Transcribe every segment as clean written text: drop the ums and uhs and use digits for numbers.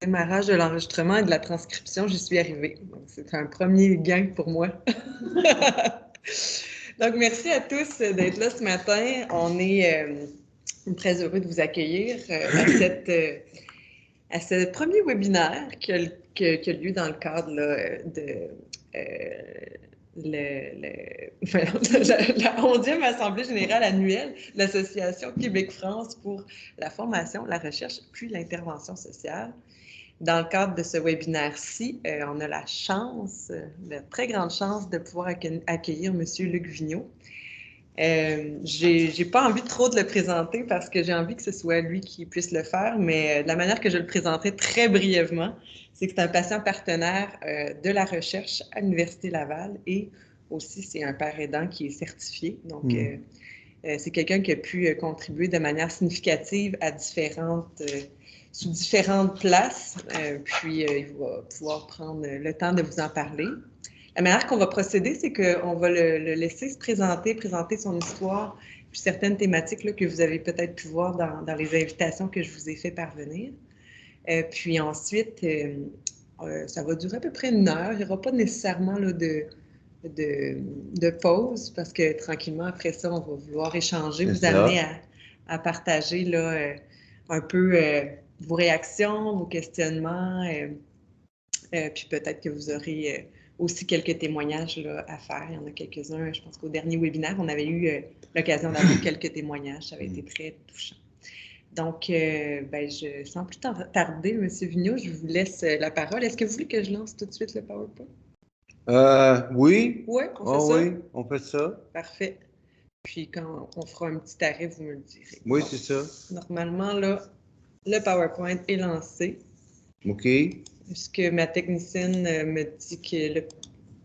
Démarrage de l'enregistrement et de la transcription, j'y suis arrivée. Donc, c'est un premier gain pour moi. Donc, merci à tous d'être là ce matin. On est très heureux de vous accueillir à ce premier webinaire qui a lieu dans le cadre là, de la 11e Assemblée générale annuelle de l'Association Québec-France pour la formation, la recherche puis l'intervention sociale. Dans le cadre de ce webinaire-ci, on a la chance, la très grande chance de pouvoir accueillir M. Luc Vigneault. J'ai pas envie trop de le présenter parce que j'ai envie que ce soit lui qui puisse le faire, mais de la manière que je le présenterai très brièvement, c'est que c'est un patient partenaire de la recherche à l'Université Laval et aussi c'est un père aidant qui est certifié. Donc, c'est quelqu'un qui a pu contribuer de manière significative à sous différentes places, puis il va pouvoir prendre le temps de vous en parler. La manière qu'on va procéder, c'est qu'on va le laisser se présenter son histoire, puis certaines thématiques là, que vous avez peut-être pu voir dans les invitations que je vous ai fait parvenir. Puis ensuite, ça va durer à peu près 1 heure. Il n'y aura pas nécessairement là, de pause parce que tranquillement, après ça, on va vouloir échanger, vous amener à partager là, un peu vos réactions, vos questionnements, puis peut-être que vous aurez aussi quelques témoignages là, à faire. Il y en a quelques-uns. Je pense qu'au dernier webinaire, on avait eu l'occasion d'avoir quelques témoignages. Ça avait été très touchant. Donc, sans plus tarder, M. Vigneault, je vous laisse la parole. Est-ce que vous voulez que je lance tout de suite le PowerPoint? Oui. Oui, on fait ça? Oui, on fait ça. Parfait. Puis quand on fera un petit arrêt, vous me le direz. Oui, c'est ça. Normalement, là, le PowerPoint est lancé. OK. Puisque ma technicienne me dit que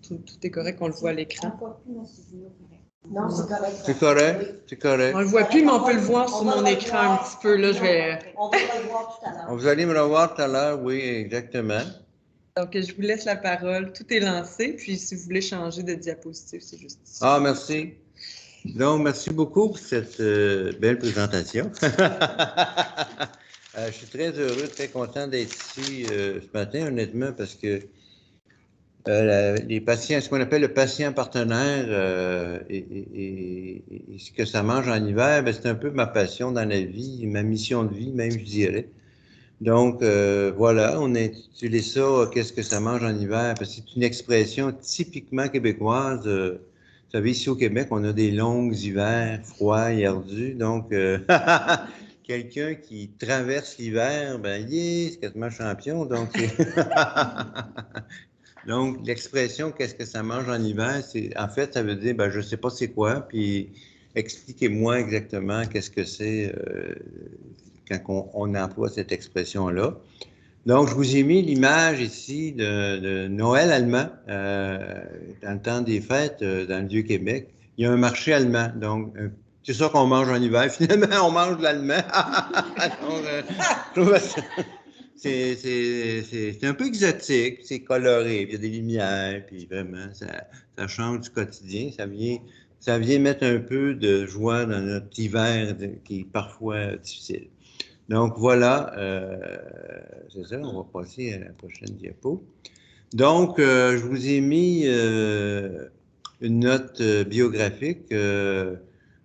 tout est correct, on le voit à l'écran. Non, c'est correct. C'est correct, c'est correct. On le voit plus, mais on peut le voir sur mon écran un petit peu. Là, On va le voir tout à l'heure. Vous allez me le voir tout à l'heure, oui, exactement. Donc, je vous laisse la parole. Tout est lancé. Puis, si vous voulez changer de diapositive, c'est juste ici. Ah, merci. Donc, merci beaucoup pour cette belle présentation. Je suis très heureux, très content d'être ici ce matin, honnêtement, parce que les patients, ce qu'on appelle le patient partenaire et ce que ça mange en hiver, c'est un peu ma passion dans la vie, ma mission de vie, même, je dirais. Donc, voilà, on a intitulé ça « Qu'est-ce que ça mange en hiver ?» parce que c'est une expression typiquement québécoise. Vous savez, ici au Québec, on a des longs hivers froids et ardus. Donc, quelqu'un qui traverse l'hiver, c'est quasiment champion. Donc, donc l'expression « Qu'est-ce que ça mange en hiver ?» en fait, ça veut dire, je ne sais pas c'est quoi, puis expliquez-moi exactement qu'est-ce que c'est quand on emploie cette expression-là. Donc, je vous ai mis l'image ici de Noël allemand, dans le temps des fêtes, dans le Vieux-Québec. Il y a un marché allemand, donc c'est ça qu'on mange en hiver. Finalement, on mange de l'allemand. C'est un peu exotique, c'est coloré, puis il y a des lumières, puis vraiment, ça change du quotidien. Ça vient mettre un peu de joie dans notre hiver qui est parfois difficile. Donc voilà, c'est ça, on va passer à la prochaine diapo. Donc, je vous ai mis une note biographique.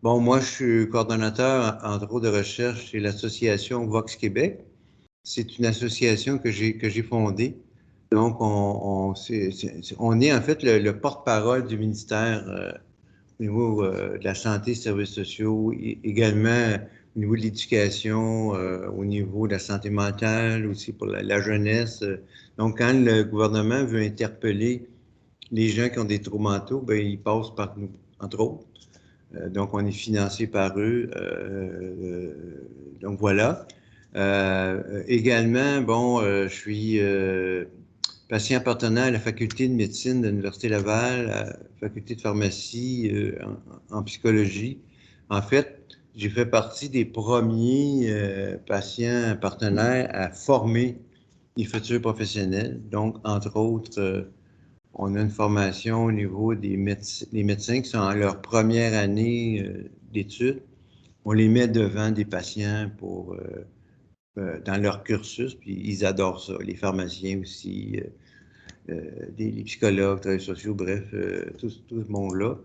Moi, je suis coordonnateur, entre autres, de recherche chez l'association Vox Québec. C'est une association que j'ai fondée. Donc, on est en fait le porte-parole du ministère au niveau de la santé et services sociaux, également au niveau de l'éducation, au niveau de la santé mentale, aussi pour la jeunesse. Donc, quand le gouvernement veut interpeller les gens qui ont des troubles mentaux, ils passent par nous, entre autres. Donc, on est financé par eux. Donc, voilà. Également, je suis patient partenaire à la faculté de médecine de l'Université Laval, à la faculté de pharmacie, en psychologie. En fait, j'ai fait partie des premiers patients partenaires à former les futurs professionnels. Donc, entre autres, on a une formation au niveau des médecins qui sont en leur première année d'études. On les met devant des patients pour dans leur cursus, puis ils adorent ça. Les pharmaciens aussi, les psychologues, travailleurs sociaux, bref, tout ce monde-là.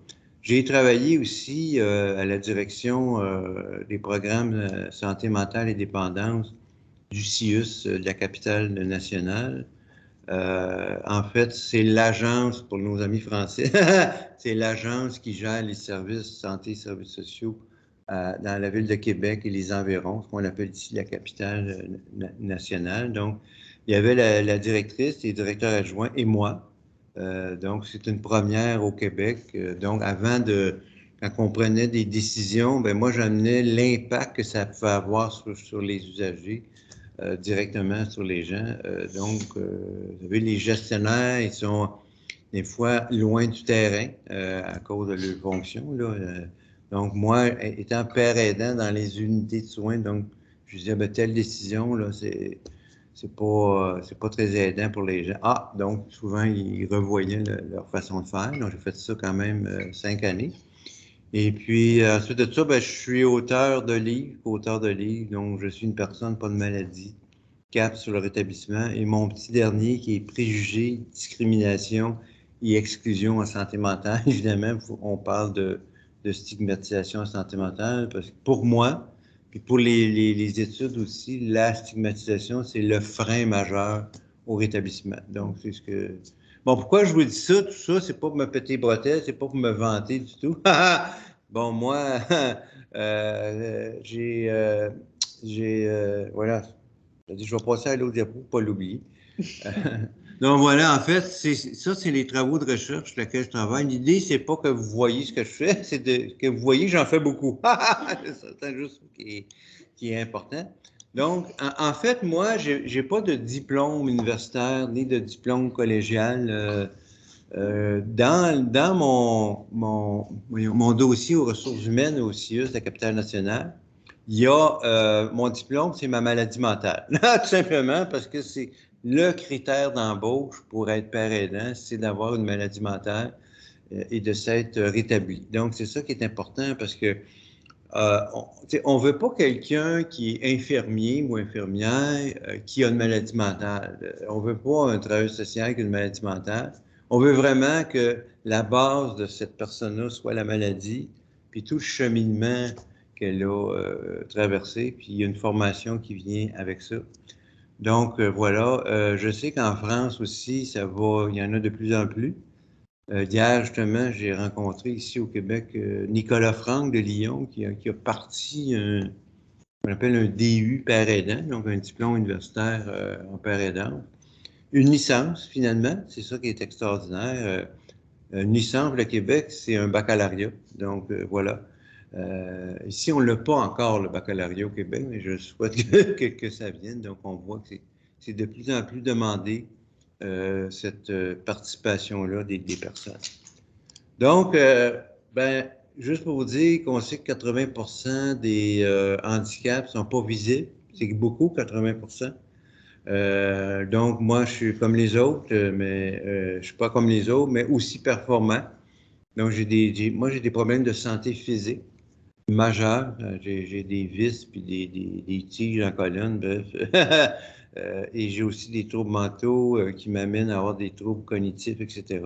J'ai travaillé aussi à la direction des programmes santé mentale et dépendance du CIUS de la capitale nationale. En fait, c'est l'agence, pour nos amis français, c'est l'agence qui gère les services santé et services sociaux dans la ville de Québec et les environs, ce qu'on appelle ici la capitale nationale. Donc, il y avait la directrice, les directeurs adjoints et moi. Donc, c'est une première au Québec. Donc, quand on prenait des décisions, ben moi, j'amenais l'impact que ça pouvait avoir sur les usagers directement sur les gens. Vous savez, les gestionnaires, ils sont des fois loin du terrain à cause de leur fonction, là. Donc, moi, étant père aidant dans les unités de soins, donc, je disais, ben, telle décision, là, c'est pas très aidant pour les gens. Ah, donc, souvent, ils revoyaient leur façon de faire. Donc, j'ai fait ça quand même 5 années. Et puis, ensuite de ça, ben, je suis auteur de livres, donc je suis une personne, pas de maladie, cap sur le rétablissement. Et mon petit dernier qui est préjugés, discrimination et exclusion en santé mentale. Évidemment, on parle de stigmatisation en santé mentale, parce que pour moi, puis pour les études aussi, la stigmatisation, c'est le frein majeur au rétablissement. Donc, c'est ce que... Bon, pourquoi je vous dis ça? Tout ça, c'est pas pour me péter les bretelles, c'est pas pour me vanter du tout. Bon, moi, voilà, je vais passer à l'autre diapo pour ne pas l'oublier. Donc voilà, en fait, c'est les travaux de recherche sur lesquels je travaille. L'idée, c'est pas que vous voyez ce que je fais, c'est que vous voyez que j'en fais beaucoup. C'est juste qui est important. Donc, en fait, moi, j'ai pas de diplôme universitaire ni de diplôme collégial. Dans mon dossier aux ressources humaines au CIUS de la capitale nationale, il y a mon diplôme, c'est ma maladie mentale. Tout simplement parce que c'est le critère d'embauche pour être père aidant, c'est d'avoir une maladie mentale et de s'être rétabli. Donc, c'est ça qui est important parce que on ne veut pas quelqu'un qui est infirmier ou infirmière qui a une maladie mentale. On ne veut pas un travailleur social qui a une maladie mentale. On veut vraiment que la base de cette personne-là soit la maladie, puis tout le cheminement qu'elle a traversé, puis il y a une formation qui vient avec ça. Donc, voilà. Je sais qu'en France aussi, il y en a de plus en plus. Hier, justement, j'ai rencontré ici au Québec Nicolas Franck de Lyon qui a parti qu'on appelle un DU père aidant, donc un diplôme universitaire en père aidant. Une licence, finalement, c'est ça qui est extraordinaire. Une licence, le Québec, c'est un baccalauréat. Donc, voilà. Ici, on ne l'a pas encore, le baccalauréat au Québec, mais je souhaite que ça vienne. Donc, on voit que c'est de plus en plus demandé, cette participation-là des personnes. Donc, ben, juste pour vous dire qu'on sait que 80% des handicaps ne sont pas visibles. C'est beaucoup, 80%. Donc, moi, je suis comme les autres, mais je ne suis pas comme les autres, mais aussi performant. Donc, moi, j'ai des problèmes de santé physique majeurs. J'ai des vis puis des tiges en colonne, bref. Et j'ai aussi des troubles mentaux qui m'amènent à avoir des troubles cognitifs, etc.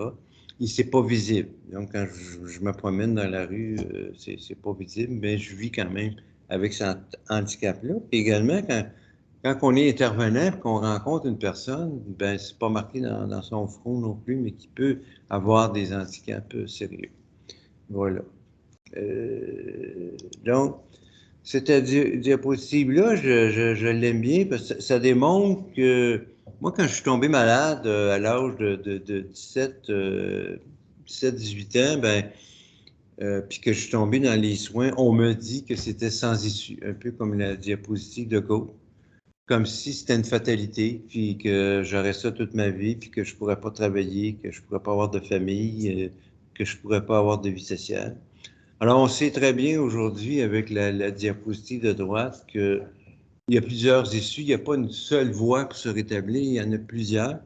Et c'est pas visible. Donc, quand je me promène dans la rue, c'est pas visible, mais je vis quand même avec cet handicap-là. Puis également, quand on est intervenant et qu'on rencontre une personne, ben c'est pas marqué dans son front non plus, mais qui peut avoir des handicaps sérieux. Voilà. Donc, cette diapositive-là, je l'aime bien parce que ça démontre que moi, quand je suis tombé malade à l'âge de 17-18 ans, ben, puis que je suis tombé dans les soins, on me dit que c'était sans issue, un peu comme la diapositive de gauche, comme si c'était une fatalité, puis que j'aurais ça toute ma vie, puis que je pourrais pas travailler, que je pourrais pas avoir de famille, que je pourrais pas avoir de vie sociale. Alors, on sait très bien aujourd'hui, avec la diapositive de droite, qu'il y a plusieurs issues. Il n'y a pas une seule voie pour se rétablir, il y en a plusieurs.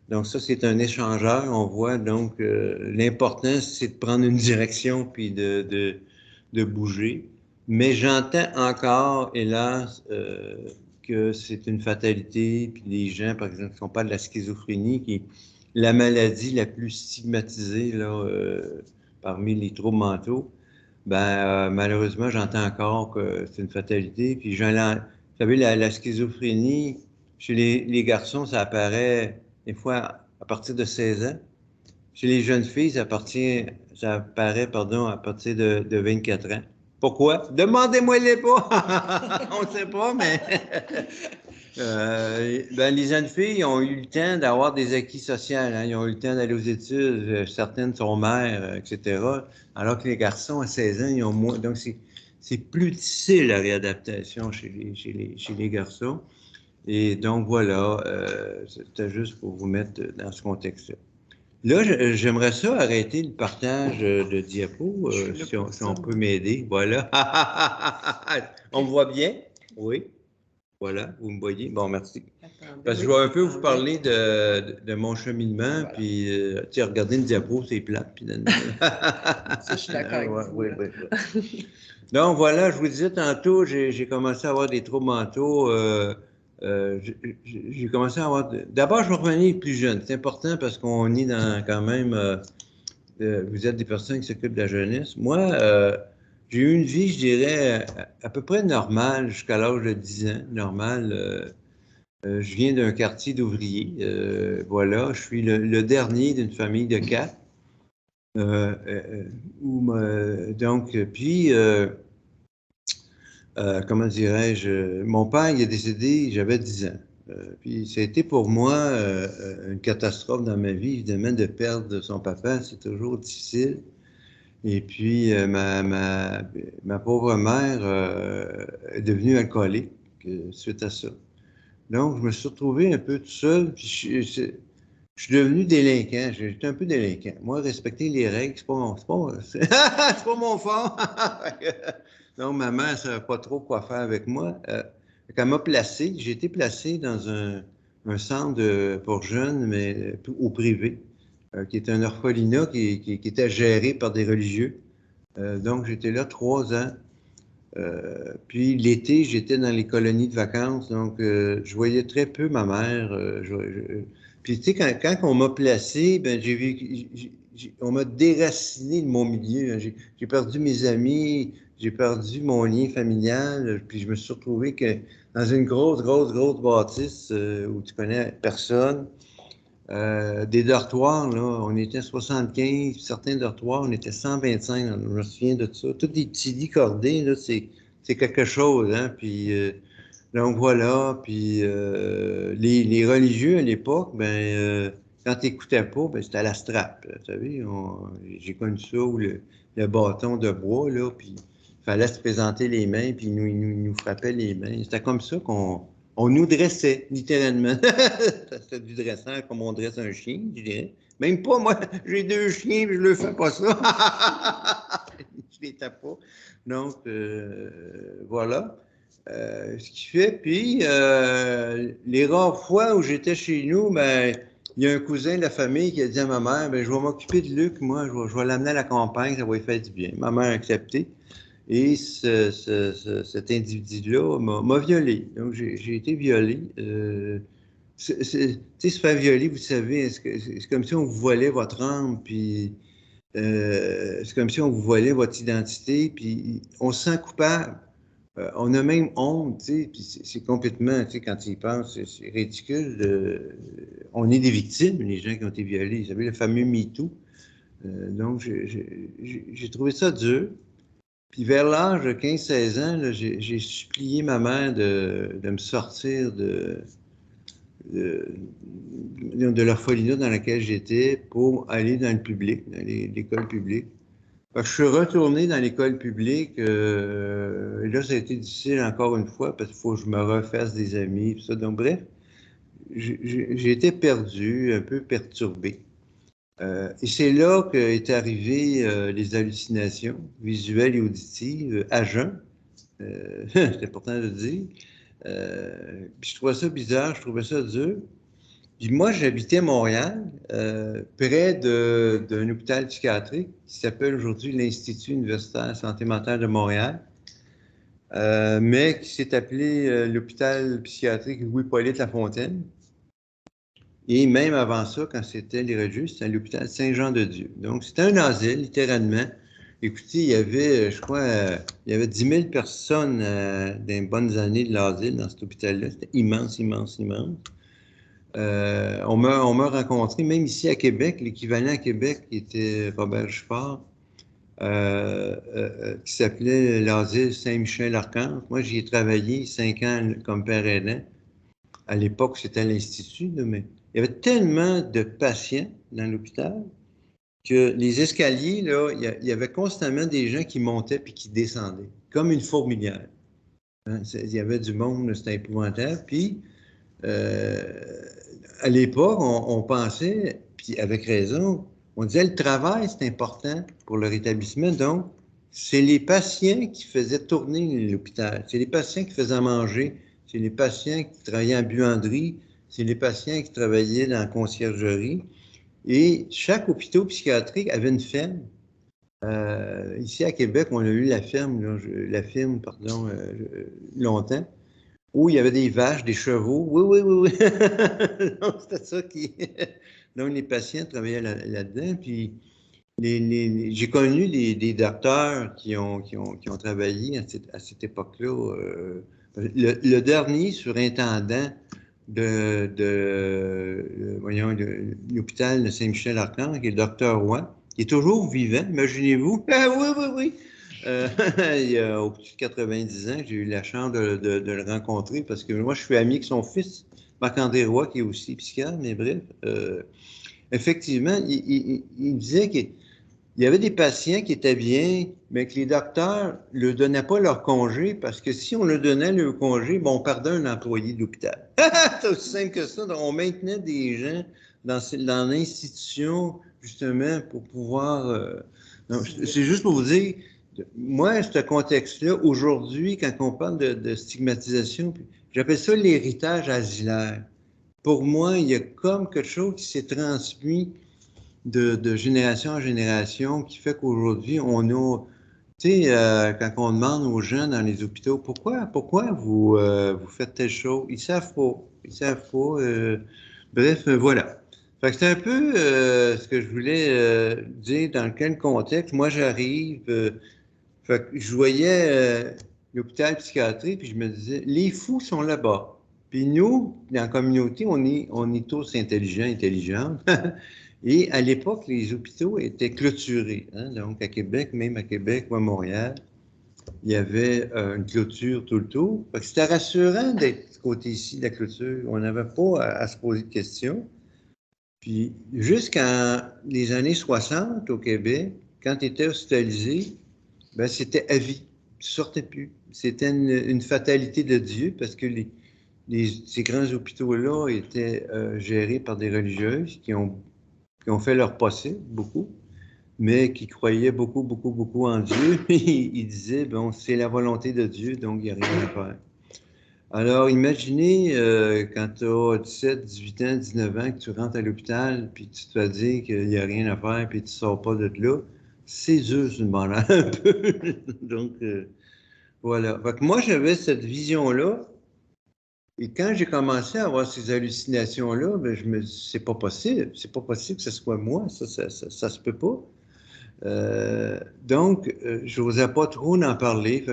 Donc, ça, c'est un échangeur. On voit donc l'important, c'est de prendre une direction puis de bouger. Mais j'entends encore, hélas, que c'est une fatalité, puis les gens, par exemple, qui n'ont pas de la schizophrénie, qui est la maladie la plus stigmatisée là, parmi les troubles mentaux, malheureusement, j'entends encore que c'est une fatalité. Puis, vous savez, la schizophrénie, chez les garçons, ça apparaît des fois à partir de 16 ans. Chez les jeunes filles, ça apparaît, pardon, à partir de 24 ans. Pourquoi? Demandez-moi-les pas! On ne sait pas, mais les jeunes filles ont eu le temps d'avoir des acquis sociaux. Hein. Ils ont eu le temps d'aller aux études. Certaines sont mères, etc. Alors que les garçons, à 16 ans, ils ont moins. Donc, c'est plus difficile la réadaptation chez les garçons. Et donc, voilà, c'était juste pour vous mettre dans ce contexte-là. Là, j'aimerais ça arrêter le partage de diapos, si on peut m'aider. Voilà. On me voit bien? Oui. Voilà, vous me voyez. Bon, merci. Attendez, Parce que je vais un peu vous parler de mon cheminement, voilà. Puis, regarder une diapo, c'est plate. Puis ça, je suis d'accord avec vous. Oui. Donc, voilà, je vous disais tantôt, j'ai commencé à avoir des troubles mentaux. J'ai commencé à avoir... D'abord, je me revenais plus jeune. C'est important parce qu'on est dans quand même... vous êtes des personnes qui s'occupent de la jeunesse. Moi, j'ai eu une vie, je dirais, à peu près normale jusqu'à l'âge de 10 ans. Normal. Je viens d'un quartier d'ouvriers. Voilà, je suis le dernier d'une famille de 4. Donc, puis... comment dirais-je, mon père, il est décédé, j'avais 10 ans. Puis ça a été pour moi une catastrophe dans ma vie, évidemment, de perdre son papa, c'est toujours difficile. Et puis ma pauvre mère est devenue alcoolique suite à ça. Donc, je me suis retrouvé un peu tout seul, puis je suis devenu délinquant, j'étais un peu délinquant. Moi, respecter les règles, c'est pas mon fort. Donc, ma mère ne savait pas trop quoi faire avec moi. Elle m'a placé, j'ai été placé dans un centre pour jeunes, mais au privé, qui est un orphelinat qui était géré par des religieux. Donc, j'étais là 3 ans. Puis l'été, j'étais dans les colonies de vacances, donc je voyais très peu ma mère. Puis tu sais, quand on m'a placé, on m'a déraciné de mon milieu. Hein. J'ai perdu mes amis, j'ai perdu mon lien familial, puis je me suis retrouvé dans une grosse bâtisse où tu connais personne. Des dortoirs, là, on était 75, certains dortoirs, on était 125, je me souviens de ça. Tous des petits lits cordés, là, c'est quelque chose, hein, puis donc voilà, puis les religieux à l'époque, quand tu n'écoutais pas, c'était à la strap, là, vous savez, j'ai connu ça, où le bâton de bois, là, puis il fallait se présenter les mains, puis il nous frappait les mains. C'était comme ça on nous dressait, littéralement. C'était du dressage comme on dresse un chien, je dirais. Même pas, moi, j'ai 2 chiens, mais je le fais pas ça. Je les tape pas. Donc, voilà. Ce qui fait, puis, les rares fois où j'étais chez nous, il y a un cousin de la famille qui a dit à ma mère, je vais m'occuper de Luc, moi, je vais l'amener à la campagne, ça va lui faire du bien. Ma mère a accepté. Et cet individu-là m'a violé. Donc, j'ai été violé. Tu sais, se faire violer, vous savez, c'est comme si on vous volait votre âme, puis c'est comme si on vous volait votre identité, puis on se sent coupable. On a même honte, tu sais, puis c'est complètement, tu sais, quand tu y penses, c'est ridicule. On est des victimes, les gens qui ont été violés. Vous savez, le fameux MeToo. Donc, j'ai trouvé ça dur. Puis vers l'âge de 15-16 ans, j'ai supplié ma mère de me sortir de l'orphelinat dans laquelle j'étais pour aller dans le public, dans l'école publique. Je suis retourné dans l'école publique. Et là, ça a été difficile encore une fois parce qu'il faut que je me refasse des amis. Tout ça. Donc, bref, j'ai été perdu, un peu perturbé. Et c'est là qu'est arrivé les hallucinations visuelles et auditives à jeun. C'est important de le dire. Puis je trouvais ça bizarre, je trouvais ça dur. Puis moi, j'habitais Montréal, près d'un hôpital psychiatrique qui s'appelle aujourd'hui l'Institut universitaire de santé mentale de Montréal. mais qui s'est appelé l'hôpital psychiatrique Louis-Polyte Lafontaine. Et même avant ça, quand c'était les Regieux, c'était l'hôpital Saint-Jean-de-Dieu. Donc, c'était un asile, littéralement. Écoutez, il y avait, je crois, il y avait 10 000 personnes dans les bonnes années de l'asile dans cet hôpital-là. C'était immense, immense, immense. On m'a rencontré, même ici à Québec, l'équivalent à Québec, qui était Robert Giffard, qui s'appelait l'asile Saint-Michel-Archange. Moi, j'y ai travaillé 5 ans comme père aidant. À l'époque, c'était à l'Institut, mais il y avait tellement de patients dans l'hôpital que les escaliers, là, il y avait constamment des gens qui montaient puis qui descendaient, comme une fourmilière. Hein? Il y avait du monde, c'était épouvantable. Puis, à l'époque, on pensait, puis avec raison, on disait le travail, c'est important pour le rétablissement. Donc, c'est les patients qui faisaient tourner l'hôpital. C'est les patients qui faisaient manger. C'est les patients qui travaillaient en buanderie. C'est les patients qui travaillaient dans la conciergerie. Et chaque hôpital psychiatrique avait une ferme. Ici à Québec, on a eu la ferme, longtemps, où il y avait des vaches, des chevaux. Oui, oui, oui, oui. Donc, c'était ça qui. Donc, les patients travaillaient là-dedans. Puis, j'ai connu des docteurs qui ont travaillé à cette époque-là. Le dernier surintendant de l'hôpital de Saint-Michel-Archange, qui est le docteur Roy, qui est toujours vivant, imaginez-vous. Ah oui, oui, oui. Il y a au-dessus de 90 ans, j'ai eu la chance de le rencontrer parce que moi, je suis ami avec son fils, Marc-André Roy, qui est aussi psychiatre, mais bref. Effectivement, il disait qu'il y avait des patients qui étaient bien, mais que les docteurs ne leur donnaient pas leur congé parce que si on leur donnait leur congé, bon, on perdait un employé de l'hôpital. C'est aussi simple que ça. Donc, on maintenait des gens dans l'institution, justement, pour pouvoir. C'est juste pour vous dire, moi, ce contexte-là, aujourd'hui, quand on parle de stigmatisation, j'appelle ça l'héritage asilaire. Pour moi, il y a comme quelque chose qui s'est transmis de génération en génération qui fait qu'aujourd'hui, on a, tu sais, quand on demande aux gens dans les hôpitaux, pourquoi vous faites telle chose, ils savent pas, ils savent pas. Bref, voilà. Fait que c'est un peu ce que je voulais dire dans quel contexte. Moi, j'arrive, fait que je voyais l'hôpital psychiatrique, puis je me disais, les fous sont là-bas. Puis nous, dans la communauté, on est tous intelligents, intelligentes. Et à l'époque, les hôpitaux étaient clôturés. Hein? Donc, à Québec, même à Québec ou à Montréal, il y avait une clôture tout le tour. Fait que c'était rassurant d'être côté ici de la clôture. On n'avait pas à se poser de questions. Puis, jusqu'en les années 60 au Québec, quand tu étais hospitalisé, ben, c'était à vie. Tu ne sortais plus. C'était une fatalité de Dieu parce que ces grands hôpitaux-là étaient gérés par des religieuses qui ont fait leur possible, beaucoup, mais qui croyaient beaucoup, beaucoup, beaucoup en Dieu. Ils disaient, bon, c'est la volonté de Dieu, donc il n'y a rien à faire. Alors, imaginez quand tu as 17, 18 ans, 19 ans, que tu rentres à l'hôpital, puis tu te fais dire qu'il n'y a rien à faire, puis tu ne sors pas de là. C'est dur, c'est une banane un peu. Donc, voilà. Fait que moi, j'avais cette vision-là. Et quand j'ai commencé à avoir ces hallucinations-là, ben, je me dis, c'est pas possible. C'est pas possible que ce soit moi. Ça se peut pas. Donc, je n'osais pas trop en parler.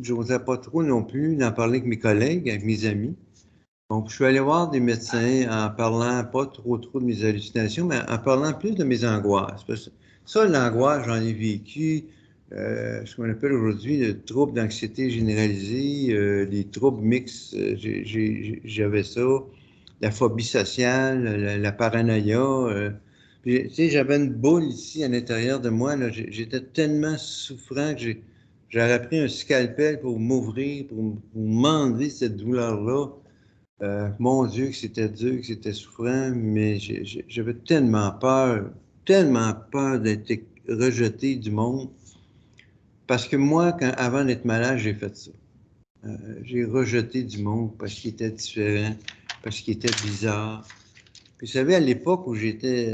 Je n'osais pas trop non plus d'en parler avec mes collègues, avec mes amis. Donc, je suis allé voir des médecins en parlant pas trop de mes hallucinations, mais en parlant plus de mes angoisses. Parce que ça, l'angoisse, j'en ai vécu, ce qu'on appelle aujourd'hui le trouble d'anxiété généralisée, les troubles mixtes, j'avais ça, la phobie sociale, la paranoïa. Puis, tu sais, j'avais une boule ici à l'intérieur de moi. J'étais tellement souffrant que j'aurais pris un scalpel pour m'ouvrir, pour m'enlever cette douleur-là. Mon Dieu, que c'était dur, que c'était souffrant, mais j'avais tellement peur d'être rejeté du monde. Parce que moi, avant d'être malade, j'ai fait ça. J'ai rejeté du monde parce qu'il était différent, parce qu'il était bizarre. Puis, vous savez, à l'époque où j'étais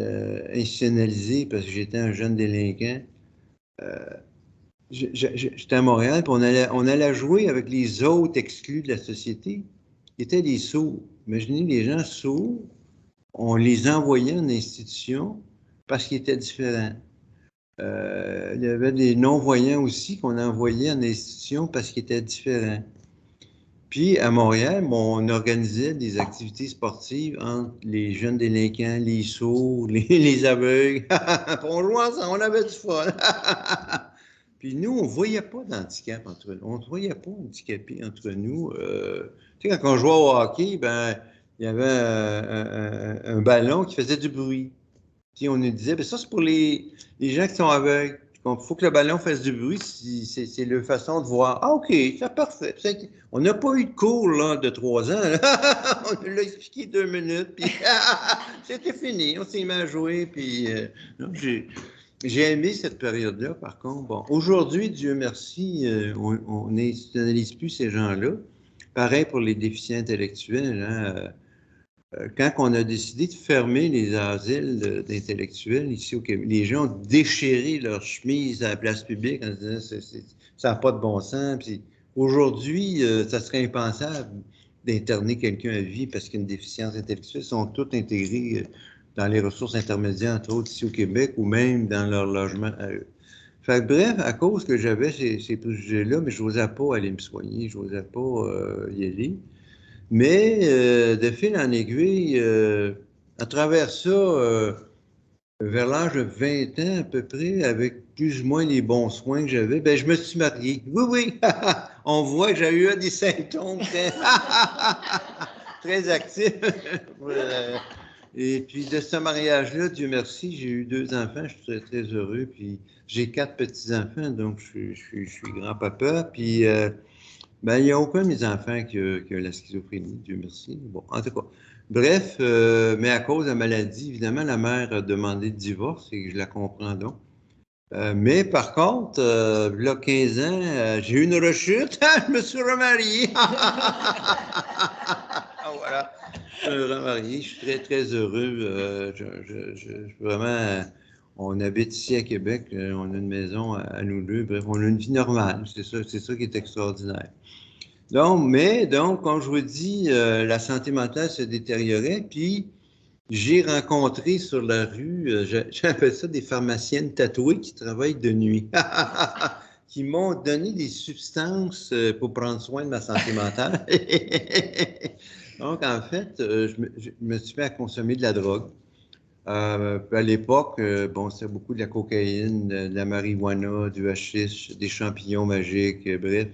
institutionnalisé, parce que j'étais un jeune délinquant, j'étais à Montréal, puis on allait jouer avec les autres exclus de la société, qui étaient des sourds. Imaginez les gens sourds, on les envoyait en institution parce qu'ils étaient différents. Il y avait des non-voyants aussi qu'on envoyait en institution parce qu'ils étaient différents. Puis à Montréal, on organisait des activités sportives entre les jeunes délinquants, les sourds, les aveugles. On jouait ensemble, on avait du fun. Puis nous, on ne voyait pas d'handicap entre nous. On ne voyait pas handicapés entre nous. Tu sais, quand on jouait au hockey, ben, il y avait un ballon qui faisait du bruit. Puis on nous disait, ben ça, c'est pour les gens qui sont aveugles. Il faut que le ballon fasse du bruit, c'est leur façon de voir. Ah, OK, c'est parfait. On n'a pas eu de cours là, de 3 ans. Là. On nous l'a expliqué 2 minutes, puis c'était fini. On s'est mis à jouer, puis j'ai aimé cette période-là, par contre. Bon, aujourd'hui, Dieu merci, on n'analyse plus ces gens-là. Pareil pour les déficients intellectuels. Hein, quand on a décidé de fermer les asiles d'intellectuels ici au Québec, les gens ont déchiré leurs chemises à la place publique en se disant ça n'a pas de bon sens. Puis aujourd'hui, ça serait impensable d'interner quelqu'un à vie parce qu'il y a une déficience intellectuelle. Ils sont tous intégrés dans les ressources intermédiaires, entre autres ici au Québec, ou même dans leur logement à eux. Fait que, bref, à cause que j'avais ces préjugés-là, mais je n'osais pas aller me soigner, je n'osais pas y aller. Mais de fil en aiguille, à travers ça, vers l'âge de 20 ans à peu près, avec plus ou moins les bons soins que j'avais, ben, je me suis marié. Oui, oui, on voit que j'ai eu des symptômes très actifs. Et puis de ce mariage-là, Dieu merci, j'ai eu 2 enfants, je suis très, très heureux. Puis j'ai 4 petits-enfants, donc je suis grand-papa. Puis ben, il n'y a aucun de mes enfants qui a la schizophrénie, Dieu merci. Bon, en tout cas. Bref, mais à cause de la maladie, évidemment, la mère a demandé le divorce et je la comprends donc. Mais par contre, il y a 15 ans, j'ai eu une rechute, je me suis remarié. Voilà, je me suis remarié, je suis très, très heureux. Vraiment, on habite ici à Québec, on a une maison à nous deux, bref, on a une vie normale, c'est ça qui est extraordinaire. Donc, comme je vous dis, la santé mentale se détériorait, puis j'ai rencontré sur la rue, j'appelle ça des pharmaciennes tatouées qui travaillent de nuit, qui m'ont donné des substances pour prendre soin de ma santé mentale. Donc, en fait, je me suis fait à consommer de la drogue. À l'époque, bon, c'était beaucoup de la cocaïne, de la marijuana, du hashish, des champignons magiques, bref.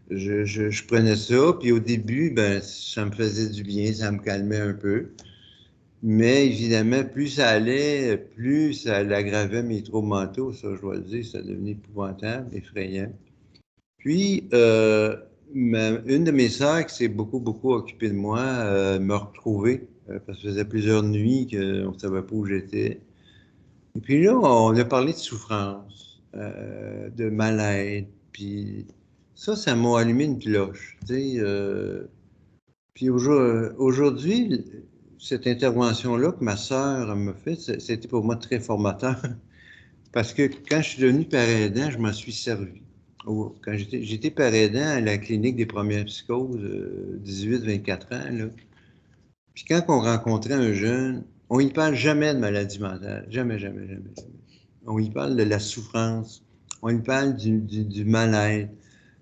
Je prenais ça, puis au début, ben, ça me faisait du bien, ça me calmait un peu. Mais évidemment, plus ça allait, plus ça aggravait mes troubles mentaux, ça, je dois le dire, ça devenait épouvantable, effrayant. Puis, une de mes sœurs qui s'est beaucoup, beaucoup occupée de moi m'a retrouvé, parce que ça faisait plusieurs nuits qu'on ne savait pas où j'étais. Et puis là, on a parlé de souffrance, de mal-être, puis ça m'a allumé une cloche. Tu sais, puis aujourd'hui, cette intervention-là que ma sœur m'a faite, c'était pour moi très formateur. Parce que quand je suis devenu père aidant, je m'en suis servi. Quand j'étais père aidant à la clinique des premières psychoses, 18-24 ans, là. Puis quand on rencontrait un jeune, on y parle jamais de maladie mentale. Jamais, jamais, jamais, jamais. On y parle de la souffrance. On y parle du mal-être.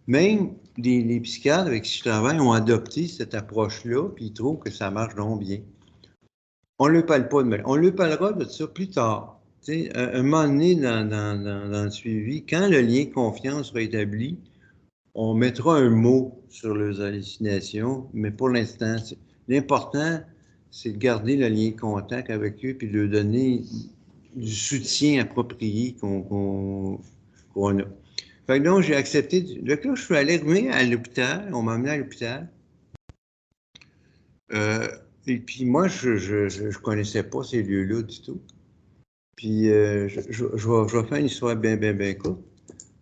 Même les psychiatres avec qui je travaille ont adopté cette approche-là, puis ils trouvent que ça marche donc bien. On ne lui parle pas de mal. On lui parlera de ça plus tard. Tu sais, un moment donné dans le suivi, quand le lien de confiance sera établi, on mettra un mot sur les hallucinations, mais pour l'instant, l'important, c'est de garder le lien de contact avec eux puis de leur donner du soutien approprié qu'on a. Fait que donc, j'ai accepté. Là, je suis allé à l'hôpital. On m'a amené à l'hôpital. Et puis moi, je connaissais pas ces lieux-là du tout. Puis je vais faire une histoire bien, bien, bien courte.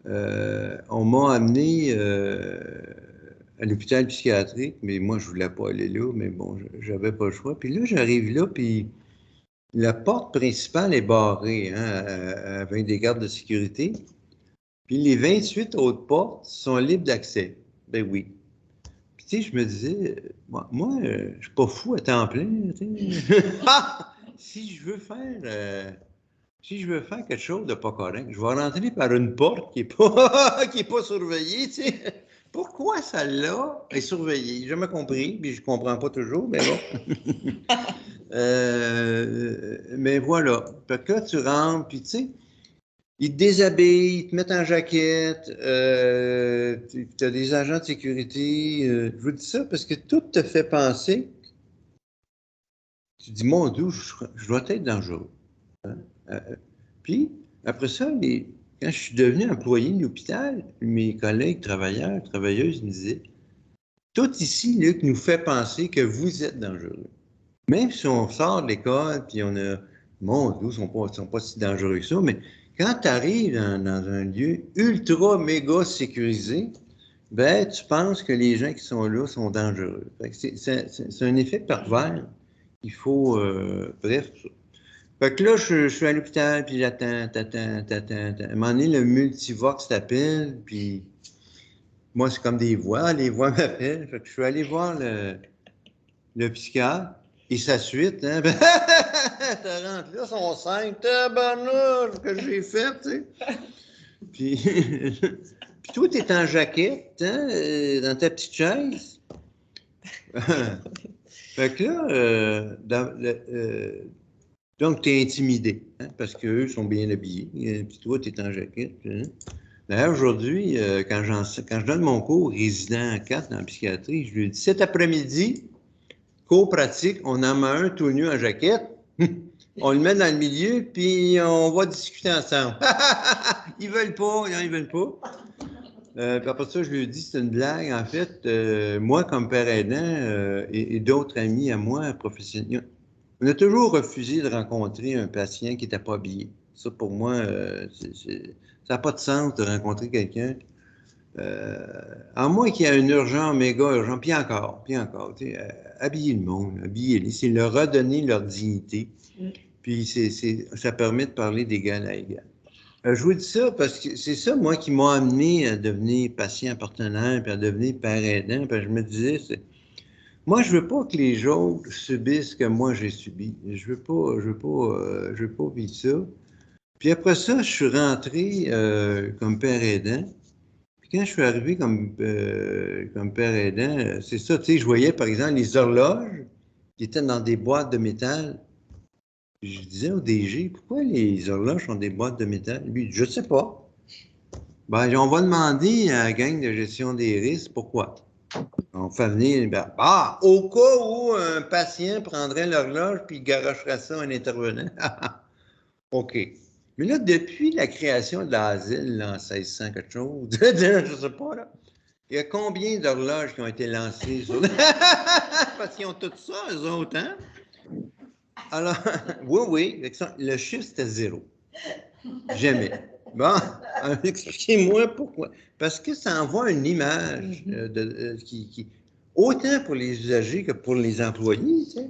On m'a amené à l'hôpital psychiatrique, mais moi, je voulais pas aller là, mais bon, j'avais pas le choix. Puis là, j'arrive là, puis la porte principale est barrée, hein, avec des gardes de sécurité. Puis les 28 autres portes sont libres d'accès. Ben oui. Puis tu sais, je me disais, moi je suis pas fou à temps plein. Si je veux faire... si je veux faire quelque chose de pas correct, je vais rentrer par une porte qui n'est pas, qui est pas surveillée, tu sais. Pourquoi celle-là est surveillée? J'ai jamais compris, puis je ne comprends pas toujours, mais bon. Mais voilà. Fait que là, tu rentres, puis tu sais, ils te déshabillent, ils te mettent en jaquette, tu as des agents de sécurité. Je vous dis ça parce que tout te fait penser. Tu te dis, mon Dieu, je dois être dangereux. Hein? Puis, après ça, quand je suis devenu employé de l'hôpital, mes collègues travailleurs, travailleuses me disaient, tout ici, Luc, nous fait penser que vous êtes dangereux. Même si on sort de l'école, puis on a, mon Dieu, ils sont pas si dangereux que ça, mais quand tu arrives dans un lieu ultra, méga sécurisé, ben, tu penses que les gens qui sont là sont dangereux. C'est un effet pervers. Il faut, bref, fait que là, je suis à l'hôpital, puis j'attends, t'attends. À un moment donné, le multivox t'appelle, puis moi, c'est comme des voix, les voix m'appellent. Fait que je suis allé voir le psychiatre, et sa suite, hein, ben, t'as rentré là, son 5, tabarnouche, ce que j'ai fait, tu sais. Puis, puis toi, t'es en jaquette, hein, dans ta petite chaise. Fait que là, donc, tu es intimidé, hein, parce qu'eux sont bien habillés, puis toi, tu es en jaquette. Hein. D'ailleurs, aujourd'hui, quand je donne mon cours résident 4 dans la psychiatrie, je lui dis, cet après-midi, cours pratique, on en met un tout nu en jaquette, on le met dans le milieu, puis on va discuter ensemble. Ils veulent pas, non, ils veulent pas. Puis après ça, je lui dis, c'est une blague. En fait, moi, comme père aidant et d'autres amis à moi, professionnels, on a toujours refusé de rencontrer un patient qui n'était pas habillé. Ça, pour moi, ça n'a pas de sens de rencontrer quelqu'un. À moins qu'il y ait une urgence, méga urgent, puis encore, habiller le monde, habiller-les, c'est leur redonner leur dignité. Puis ça permet de parler d'égal à égal. Je vous dis ça parce que c'est ça, moi, qui m'a amené à devenir patient partenaire, puis à devenir père aidant, parce que je me disais, moi, je veux pas que les autres subissent ce que moi j'ai subi. Je veux pas vivre ça. Puis après ça, je suis rentré comme père aidant. Puis quand je suis arrivé comme père aidant, c'est ça, tu sais, je voyais par exemple les horloges qui étaient dans des boîtes de métal. Je disais au DG, pourquoi les horloges sont des boîtes de métal? Lui, je sais pas. Ben, on va demander à la gang de gestion des risques pourquoi. On fait venir, au cas où un patient prendrait l'horloge puis garocherait ça à un intervenant. OK. Mais là, depuis la création de l'asile, en 1600 quelque chose, je sais pas, là, il y a combien d'horloges qui ont été lancées sur... Parce qu'ils ont tout ça, eux autres, hein? Alors, oui, le chiffre, c'était 0. Jamais. Bon, expliquez-moi pourquoi. Parce que ça envoie une image autant pour les usagers que pour les employés. Tu sais.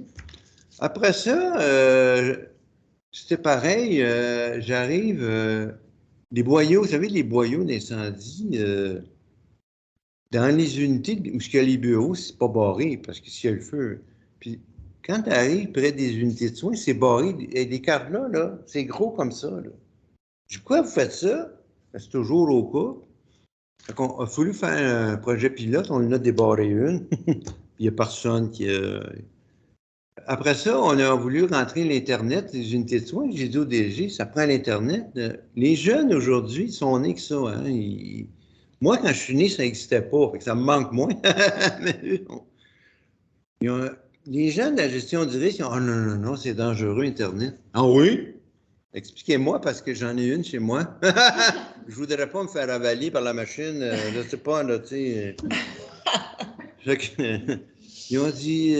Après ça, c'était pareil. J'arrive, les boyaux, vous savez, les boyaux d'incendie, dans les unités où il y a les bureaux, c'est pas barré parce que s'il y a le feu. Puis quand tu arrives près des unités de soins, c'est barré. Et les cartes-là, là, c'est gros comme ça. Là. Pourquoi vous faites ça? C'est toujours au cas. Il a fallu faire un projet pilote, on en a débarré une. Il n'y a personne qui a... Après ça, on a voulu rentrer l'Internet, les unités de soins. J'ai dit au DG, ça prend l'Internet. Les jeunes aujourd'hui sont nés que ça. Hein? Moi, quand je suis né, ça n'existait pas. Fait que ça me manque moins. Mais les gens de la gestion du risque, ils ont dit, oh non, c'est dangereux, Internet. Ah oui? Expliquez-moi parce que j'en ai une chez moi. Je voudrais pas me faire avaler par la machine. Je sais pas, là, tu sais. Ils ont dit,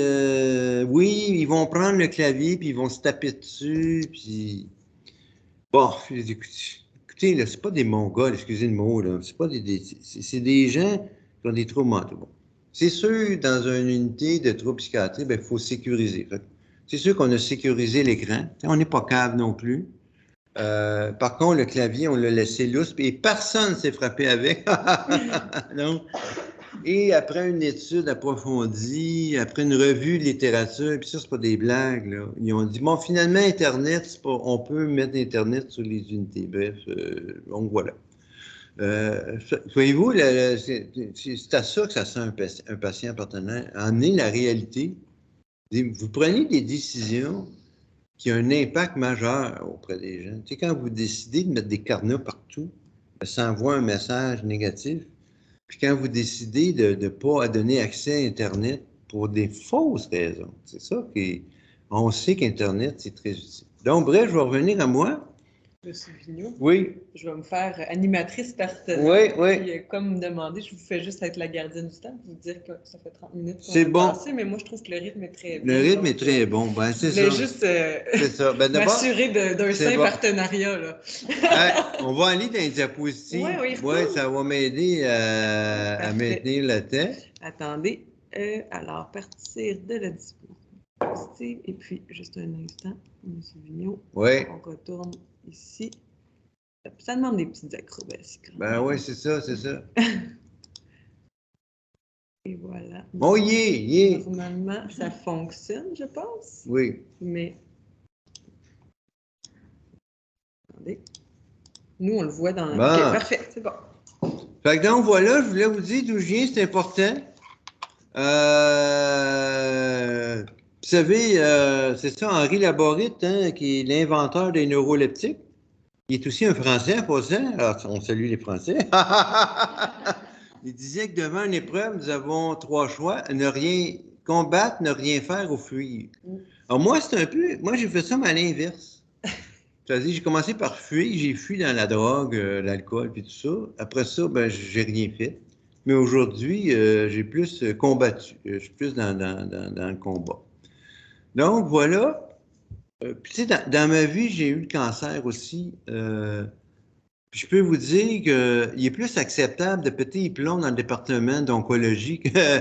oui, ils vont prendre le clavier puis ils vont se taper dessus. Puis bon, écoutez, là, c'est pas des Mongols, excusez le mot, là. C'est pas c'est des gens qui ont des troubles mentaux. Bon. C'est sûr, dans une unité de troubles psychiatriques, il faut sécuriser. C'est sûr qu'on a sécurisé l'écran. On n'est pas cave non plus. Par contre, le clavier, on l'a laissé lousse et personne ne s'est frappé avec. Non. Et après une étude approfondie, après une revue de littérature, puis ça, c'est pas des blagues, là, ils ont dit, bon, finalement, Internet, on peut mettre Internet sur les unités. Bref, donc voilà. Voyez-vous, c'est à ça que ça sent un patient partenaire. En est la réalité. Vous prenez des décisions qui ont un impact majeur auprès des gens. Tu sais, quand vous décidez de mettre des cadenas partout, ça envoie un message négatif. Puis quand vous décidez de ne pas donner accès à Internet pour des fausses raisons, c'est ça on sait qu'Internet, c'est très utile. Donc, bref, je vais revenir à moi. Monsieur Vigneault, Oui. je vais me faire animatrice partenaire. Oui, oui. Puis, comme demandé, je vous fais juste être la gardienne du temps, vous dire que ça fait 30 minutes qu'on C'est a bon. passé, mais moi, je trouve que le rythme est très bon. Le rythme est très bon. Ben, c'est ça. Je voulais juste c'est ça. Ben, m'assurer d'un sain bon. partenariat. Là. On va aller dans les diapositives. Oui, ça va m'aider à maintenir la tête. Attendez. Alors, partir de la diapositive. Et puis, juste un instant, M. Vigneault. Oui. On retourne ici. Ça demande des petites acrobaties. Ben oui, c'est ça. Et voilà. Oh, yeah. Normalement, ça fonctionne, je pense. Oui. Mais. Attendez. Nous, on le voit dans. Bon. OK, parfait, c'est bon. Fait que donc, voilà, je voulais vous dire d'où je viens, c'est important. Vous savez, c'est ça, Henri Laborit, hein, qui est l'inventeur des neuroleptiques. Il est aussi un Français, en passant. Alors, on salue les Français. Il disait que devant une épreuve, nous avons 3 choix. Ne rien combattre, ne rien faire ou fuir. Alors, moi, moi, j'ai fait ça, mais à l'inverse. C'est-à-dire, j'ai commencé par fuir. J'ai fui dans la drogue, l'alcool, puis tout ça. Après ça, ben, j'ai rien fait. Mais aujourd'hui, j'ai plus combattu. Je suis plus dans le combat. Donc, voilà. Puis, tu sais, dans ma vie, j'ai eu le cancer aussi. Puis je peux vous dire qu'il est plus acceptable de péter les plombs dans le département d'oncologie que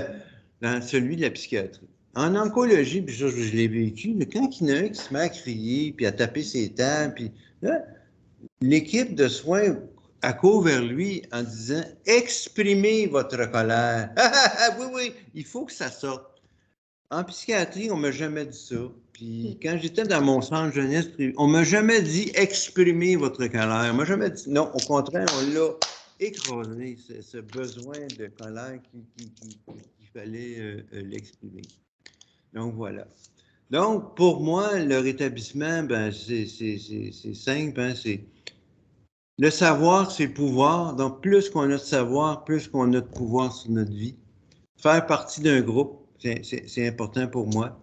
dans celui de la psychiatrie. En oncologie, puis ça, je l'ai vécu, mais quand il y en a un qui se met à crier, puis à taper ses tables, puis là, l'équipe de soins accourt vers lui en disant « Exprimez votre colère. » Oui, il faut que ça sorte. En psychiatrie, on ne m'a jamais dit ça. Puis quand j'étais dans mon centre jeunesse, on ne m'a jamais dit « Exprimez votre colère ». On ne m'a jamais dit non. Au contraire, on l'a écrasé, ce besoin de colère qu'il fallait l'exprimer. Donc, voilà. Donc, pour moi, le rétablissement, ben, c'est simple. Hein, le savoir, c'est le pouvoir. Donc, plus qu'on a de savoir, plus qu'on a de pouvoir sur notre vie. Faire partie d'un groupe, c'est important pour moi.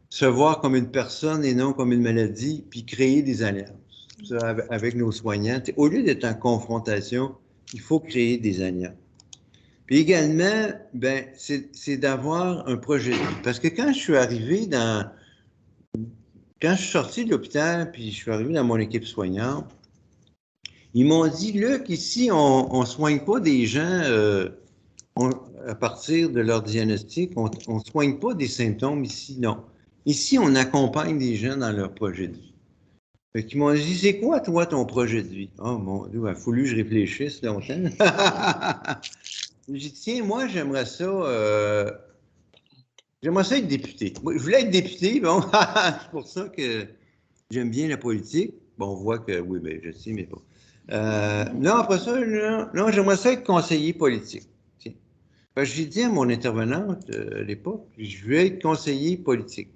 Se voir comme une personne et non comme une maladie, puis créer des alliances. Ça, avec nos soignants. Au lieu d'être en confrontation, il faut créer des alliances. Puis également, ben, c'est d'avoir un projet de vie. Parce que quand je suis arrivé quand je suis sorti de l'hôpital, puis je suis arrivé dans mon équipe soignante, ils m'ont dit, Luc, ici, on ne soigne pas des gens à partir de leur diagnostic. On ne soigne pas des symptômes ici, non. Ici, on accompagne des gens dans leur projet de vie. Fait qu'ils m'ont dit, c'est quoi, toi, ton projet de vie? Oh, mon Dieu, il a fallu que je réfléchisse longtemps. J'ai dit, tiens, moi, j'aimerais ça être député. Moi, je voulais être député, bon, c'est pour ça que j'aime bien la politique. Bon, on voit que, oui, ben, je sais, mais pas. Non, après ça, non, j'aimerais ça être conseiller politique. J'ai dit à mon intervenante à l'époque, je veux être conseiller politique.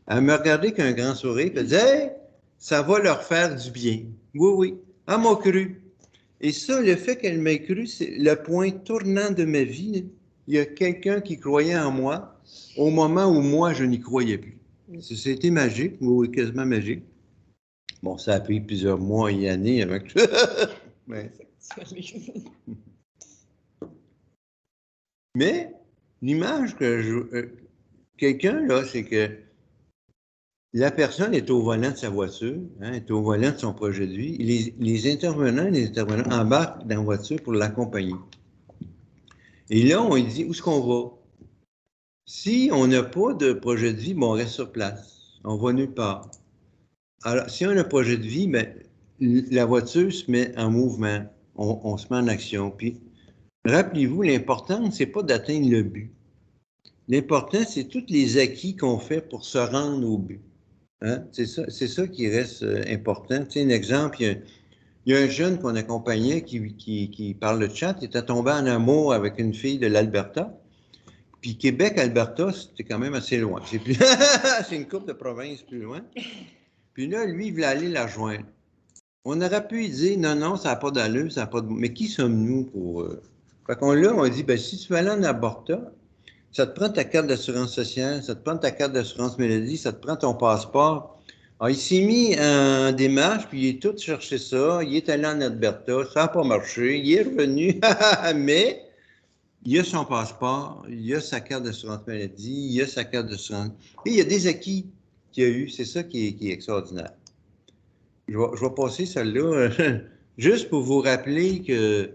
Elle me regardait avec un grand sourire, elle disait, hey, ça va leur faire du bien. Oui. Elle m'a cru. Et ça, le fait qu'elle m'ait cru, c'est le point tournant de ma vie. Il y a quelqu'un qui croyait en moi au moment où moi, je n'y croyais plus. C'était magique, oui, quasiment magique. Bon, ça a pris plusieurs mois et années avec ça. Mais l'image que quelqu'un, là, c'est que la personne est au volant de sa voiture, hein, est au volant de son projet de vie. Les intervenants embarquent dans la voiture pour l'accompagner. Et là, on lui dit, où est-ce qu'on va? Si on n'a pas de projet de vie, ben, on reste sur place. On va nulle part. Alors, si on a un projet de vie, ben, la voiture se met en mouvement, on se met en action. Puis, rappelez-vous, l'important, c'est pas d'atteindre le but. L'important, c'est tous les acquis qu'on fait pour se rendre au but. Hein? C'est ça qui reste important. Tu sais, un exemple, il y a un jeune qu'on accompagnait qui parle le chat, il était tombé en amour avec une fille de l'Alberta. Puis Québec, Alberta, c'était quand même assez loin. C'est plus... c'est une couple de provinces plus loin. Puis là, lui, il voulait aller la joindre. On aurait pu lui dire, non, non, ça n'a pas d'allure, ça n'a pas de... Mais qui sommes-nous pour... Fait qu'on là, on dit, ben si tu veux aller en Alberta, ça te prend ta carte d'assurance sociale, ça te prend ta carte d'assurance maladie, ça te prend ton passeport. Alors, il s'est mis en démarche, puis il est tout cherché ça. Il est allé en Alberta, ça n'a pas marché. Il est revenu, mais il a son passeport, il a sa carte d'assurance maladie, il a sa carte d'assurance. Et il y a des acquis qu'il a eu. C'est ça qui est extraordinaire. Je vais passer celle-là juste pour vous rappeler que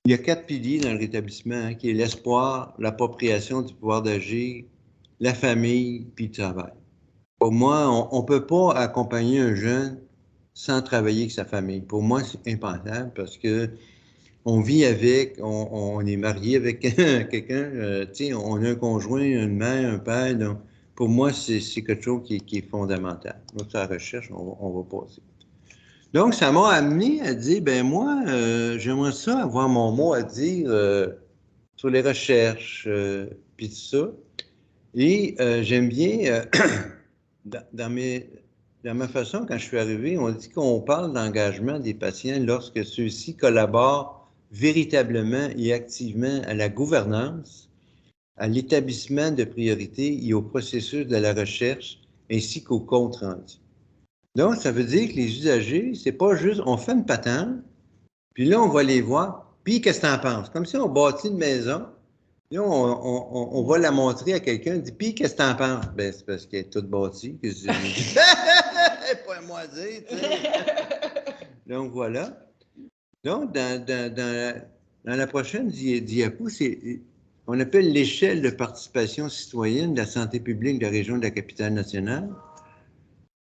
il y a 4 piliers dans le rétablissement, hein, qui est l'espoir, l'appropriation du pouvoir d'agir, la famille, puis le travail. Pour moi, on ne peut pas accompagner un jeune sans travailler avec sa famille. Pour moi, c'est impensable parce que on vit avec, on est marié avec quelqu'un, tu sais, on a un conjoint, une mère, un père. Donc, pour moi, c'est quelque chose qui est fondamental. Donc, la recherche, on va passer. Donc, ça m'a amené à dire, ben moi, j'aimerais ça avoir mon mot à dire sur les recherches, puis tout ça. Et j'aime bien, dans ma façon, quand je suis arrivé, on dit qu'on parle d'engagement des patients lorsque ceux-ci collaborent véritablement et activement à la gouvernance, à l'établissement de priorités et au processus de la recherche, ainsi qu'au compte rendu. Donc, ça veut dire que les usagers, c'est pas juste, on fait une patente, puis là, on va les voir, puis qu'est-ce que tu en penses? Comme si on bâtit une maison, là, on va la montrer à quelqu'un, dit, puis qu'est-ce que tu en penses? Ben, c'est parce qu'elle est toute bâtie, que je dis, pas moi à dire, tu sais. Donc, voilà. Donc, dans la prochaine diapo, on appelle l'échelle de participation citoyenne de la santé publique de la région de la capitale-nationale.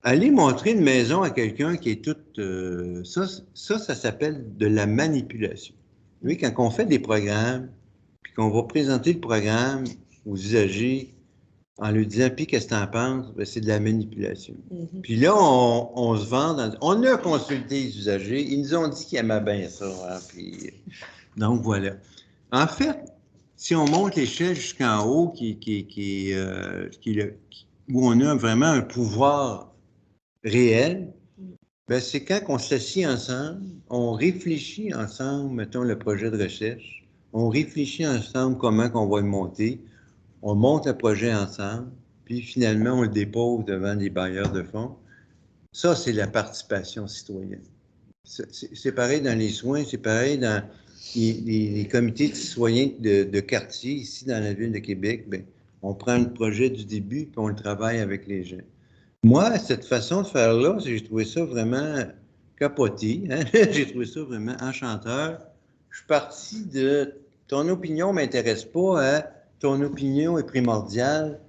Aller montrer une maison à quelqu'un qui est toute... ça s'appelle de la manipulation. Oui, quand on fait des programmes, puis qu'on va présenter le programme aux usagers en lui disant, puis qu'est-ce que tu en penses? Ben, c'est de la manipulation. Mhm. Puis là, on se vend on a consulté les usagers, ils nous ont dit qu'ils aimaient bien ça. Hein, puis, donc, voilà. En fait, si on monte l'échelle jusqu'en haut, où on a vraiment un pouvoir réel, ben, c'est quand on s'assied ensemble, on réfléchit ensemble, mettons, le projet de recherche, on réfléchit ensemble comment on va le monter, on monte le projet ensemble, puis finalement, on le dépose devant des bailleurs de fonds. Ça, c'est la participation citoyenne. C'est pareil dans les soins, c'est pareil dans les comités de citoyens de quartier, ici dans la ville de Québec. Bien, on prend le projet du début, puis on le travaille avec les gens. Moi, cette façon de faire-là, j'ai trouvé ça vraiment capoté. Hein? J'ai trouvé ça vraiment enchanteur. Je suis parti de ton opinion ne m'intéresse pas, hein? Ton opinion est primordiale,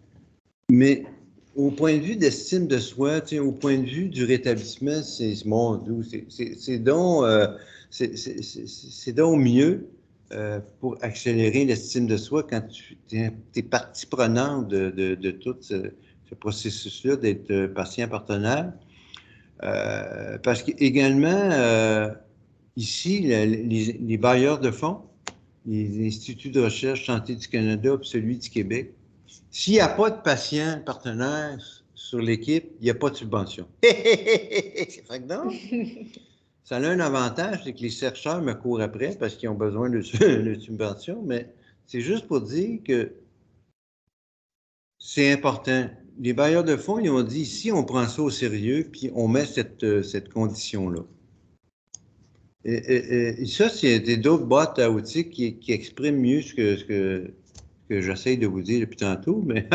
mais au point de vue d'estime de soi, au point de vue du rétablissement, c'est mon doux. C'est donc mieux pour accélérer l'estime de soi quand tu es partie prenante de tout ce processus-là d'être patient partenaire. Parce qu'également, ici, les bailleurs de fonds, les instituts de recherche Santé du Canada et celui du Québec, s'il n'y a pas de patient partenaire sur l'équipe, il n'y a pas de subvention. Fait que non, ça a un avantage, c'est que les chercheurs me courent après parce qu'ils ont besoin de subventions, mais c'est juste pour dire que c'est important. Les bailleurs de fonds, ils ont dit, si on prend ça au sérieux, puis on met cette condition-là. Et ça, c'est d'autres boîtes à outils qui expriment mieux ce que j'essaie de vous dire depuis tantôt, mais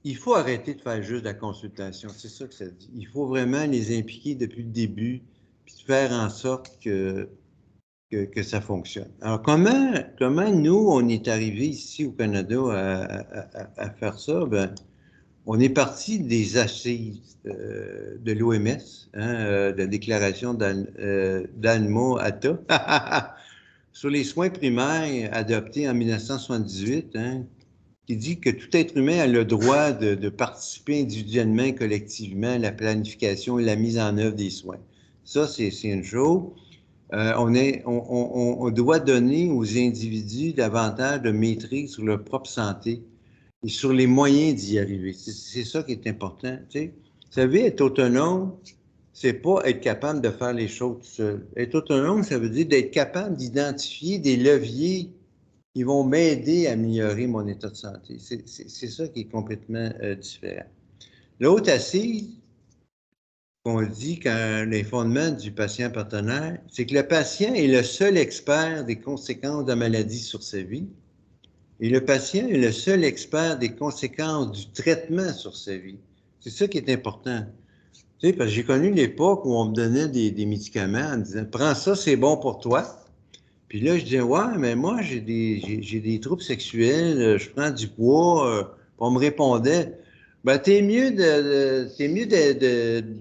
il faut arrêter de faire juste de la consultation, c'est ça que ça dit. Il faut vraiment les impliquer depuis le début, puis faire en sorte que ça fonctionne. Alors, comment nous, on est arrivé ici au Canada à faire ça? Ben, On est parti des assises de l'OMS, de la déclaration d'Alma-Ata sur les soins primaires adoptés en 1978, qui dit que tout être humain a le droit de participer individuellement et collectivement à la planification et la mise en œuvre des soins. Ça, c'est une chose. On doit donner aux individus davantage de maîtrise sur leur propre santé et sur les moyens d'y arriver. C'est ça qui est important. Tu sais. Vous savez, être autonome, c'est pas être capable de faire les choses tout seul. Être autonome, ça veut dire d'être capable d'identifier des leviers qui vont m'aider à améliorer mon état de santé. C'est ça qui est complètement différent. L'autre assise qu'on dit quand les fondements du patient partenaire, c'est que le patient est le seul expert des conséquences de la maladie sur sa vie et le patient est le seul expert des conséquences du traitement sur sa vie. C'est ça qui est important. Tu sais, parce que j'ai connu l'époque où on me donnait des médicaments en me disant « Prends ça, c'est bon pour toi ». Puis là, je disais « Ouais, mais moi, j'ai des troubles sexuels, je prends du poids. » On me répondait « Ben, t'es mieux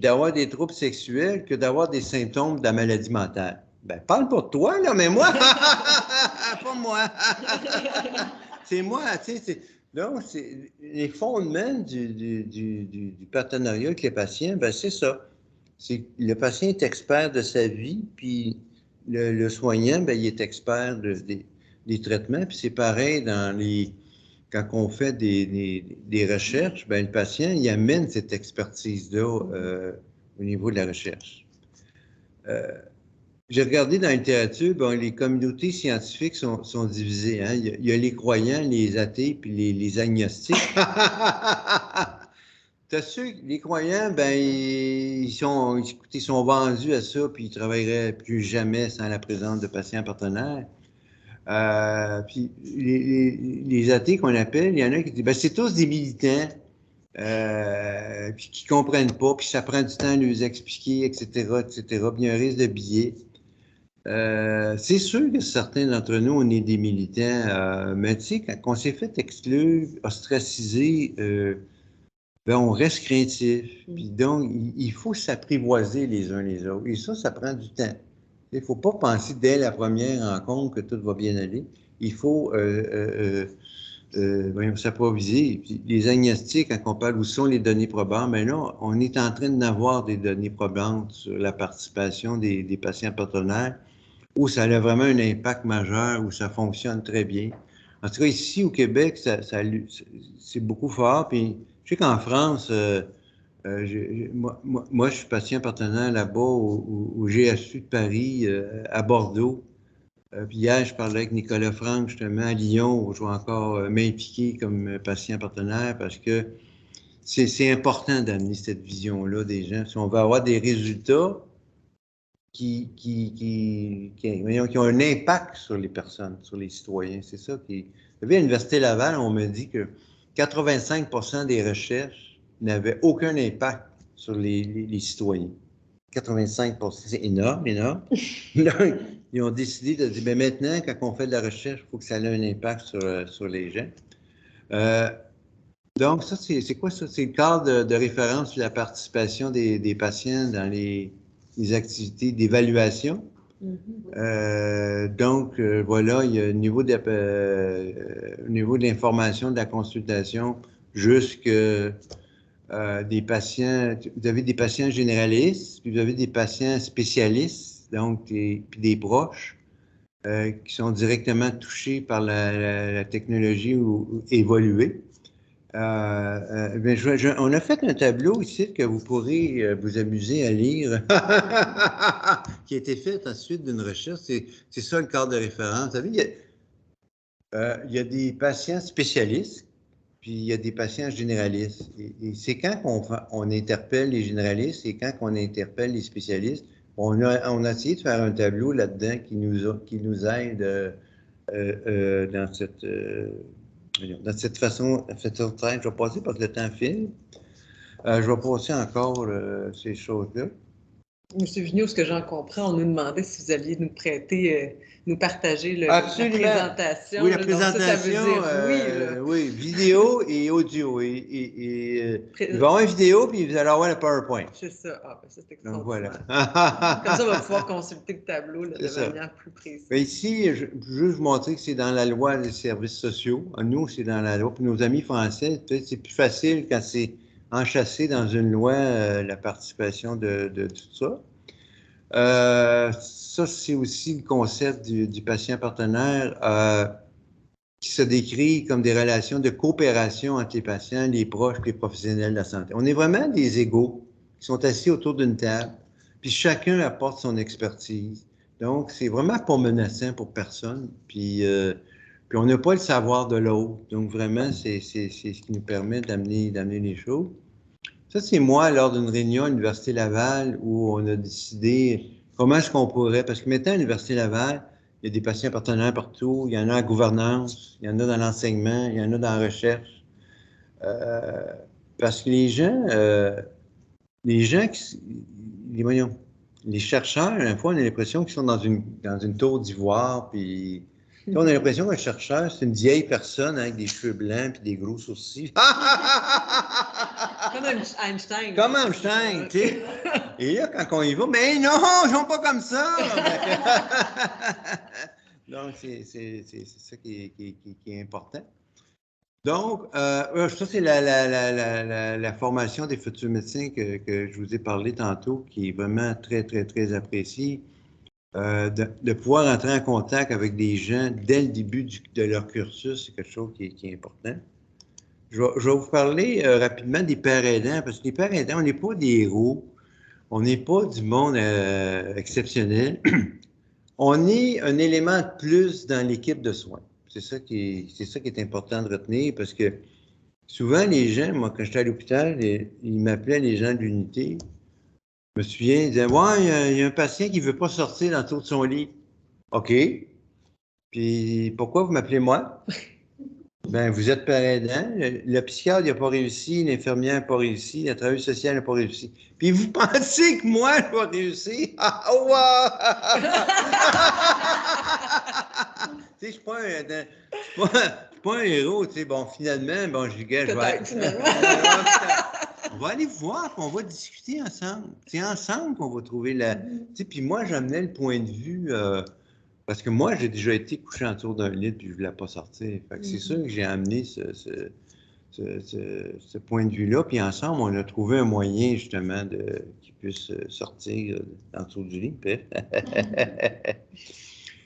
d'avoir des troubles sexuels que d'avoir des symptômes de la maladie mentale. » Ben, parle pour toi, là, mais moi, pas moi. C'est moi, tu sais. Donc, les fondements du partenariat avec les patients, ben, c'est ça. Le patient est expert de sa vie, puis le soignant, ben, il est expert des traitements, puis c'est pareil quand on fait des recherches, ben, le patient, il amène cette expertise-là au niveau de la recherche. J'ai regardé dans la littérature, bon, les communautés scientifiques sont divisées. Hein? Il y a les croyants, les athées, puis les agnostiques. T'as sûr que les croyants, ben, ils sont vendus à ça, puis ils ne travailleraient plus jamais sans la présence de patients partenaires. Puis les athées qu'on appelle, il y en a qui disent, ben, c'est tous des militants, puis qui ne comprennent pas, puis ça prend du temps à nous expliquer, etc., etc., puis il y a un risque de biais. C'est sûr que certains d'entre nous, on est des militants, mais tu sais, quand on s'est fait exclure, ostraciser, ben on reste craintif. Puis donc, il faut s'apprivoiser les uns les autres. Et ça prend du temps. Il ne faut pas penser dès la première rencontre que tout va bien aller. Il faut s'approviser. Puis les agnostiques, quand on parle où sont les données probantes, ben là, on est en train d'avoir des données probantes sur la participation des patients partenaires, où ça a vraiment un impact majeur, où ça fonctionne très bien. En tout cas, ici au Québec, c'est beaucoup fort. Puis je sais qu'en France, moi, je suis patient partenaire là-bas au GHU de Paris, à Bordeaux. Puis hier, je parlais avec Nicolas Franck, justement, à Lyon, où je vais encore m'impliquer comme patient partenaire parce que c'est important d'amener cette vision-là des gens. Si on veut avoir des résultats qui ont un impact sur les personnes, sur les citoyens, c'est ça qui... Vous savez, à l'Université Laval, on me dit que 85% des recherches n'avaient aucun impact sur les citoyens. 85%, c'est énorme, énorme. Là, ils ont décidé de dire, bien maintenant, quand on fait de la recherche, il faut que ça ait un impact sur les gens. Donc, ça, c'est quoi ça? C'est le cadre de référence sur la participation des patients dans les activités d'évaluation. Donc, voilà, il y a au niveau de l'information, de la consultation, jusque des patients, vous avez des patients généralistes, puis vous avez des patients spécialistes, donc puis des proches qui sont directement touchés par la technologie ou évolués. Ben, on a fait un tableau ici que vous pourrez vous amuser à lire, qui a été fait ensuite d'une recherche. C'est ça le cadre de référence. Vous savez, il y a des patients spécialistes, puis il y a des patients généralistes. Et c'est quand on interpelle les généralistes et quand on interpelle les spécialistes, on a essayé de faire un tableau là-dedans qui nous aide dans cette façon, je vais passer parce que le temps file. Je vais passer encore ces choses-là. Monsieur Vigneault, ce que j'en comprends, on nous demandait si vous alliez nous prêter, nous partager la Absolument. présentation. Oui, la Là. Donc ça veut présentation, dire oui. Là. oui, vidéo et audio. Il va y avoir une vidéo, puis vous allez avoir le PowerPoint. C'est ça. Ah, ben ça, c'est Donc extraordinaire. voilà. Comme ça, on va pouvoir consulter le tableau là, de C'est ça. manière plus précise. Mais ici, je veux juste vous montrer que c'est dans la loi des services sociaux. Nous, c'est dans la loi. Puis nos amis français, peut-être c'est plus facile quand c'est enchâssé dans une loi, la participation de tout ça. Ça, c'est aussi le concept du patient partenaire qui se décrit comme des relations de coopération entre les patients, les proches et les professionnels de la santé. On est vraiment des égaux qui sont assis autour d'une table, puis chacun apporte son expertise. Donc, c'est vraiment pas menaçant pour personne, puis on n'a pas le savoir de l'autre. Donc, vraiment, c'est ce qui nous permet d'amener les choses. Ça, c'est moi, lors d'une réunion à l'Université Laval, où on a décidé comment est-ce qu'on pourrait, parce que maintenant, à l'Université Laval, il y a des patients partenaires partout, il y en a en gouvernance, il y en a dans l'enseignement, il y en a dans la recherche. Parce que voyons, les chercheurs, à la fois, on a l'impression qu'ils sont dans une tour d'ivoire, puis on a l'impression qu'un chercheur, c'est une vieille personne avec des cheveux blancs et des gros sourcils. Comme Einstein. Comme Einstein, tu sais. Et là, quand on y va, mais non, ils sont pas comme ça. Donc, c'est ça qui est important. Donc, ça, c'est la formation des futurs médecins que je vous ai parlé tantôt, qui est vraiment très, très, très appréciée. De pouvoir entrer en contact avec des gens dès le début de leur cursus, c'est quelque chose qui est important. Je vais vous parler rapidement des pères aidants, parce que les pères aidants, on n'est pas des héros, on n'est pas du monde exceptionnel. On est un élément de plus dans l'équipe de soins. C'est ça qui est important de retenir, parce que souvent, les gens, moi, quand j'étais à l'hôpital, ils m'appelaient les gens de l'unité. Je me souviens, ils disaient, ouais, il y a un patient qui ne veut pas sortir dans tout de son lit. OK. Puis pourquoi vous m'appelez moi? Ben, vous êtes père aidant. Le psychiatre n'a pas réussi, l'infirmière n'a pas réussi, la travailleuse sociale n'a pas réussi. Puis vous pensez que moi, je vais réussir? Ah, tu sais, je ne suis pas un héros. Tu sais, bon, finalement, bon, je vais on va aller voir, puis on va discuter ensemble. C'est ensemble qu'on va trouver la. Tu sais, puis moi, j'amenais le point de vue. Parce que moi, j'ai déjà été couché autour d'un lit puis je ne voulais pas sortir. Fait que c'est sûr que j'ai amené ce point de vue-là. Puis ensemble, on a trouvé un moyen justement qu'il puisse sortir en dessous du lit.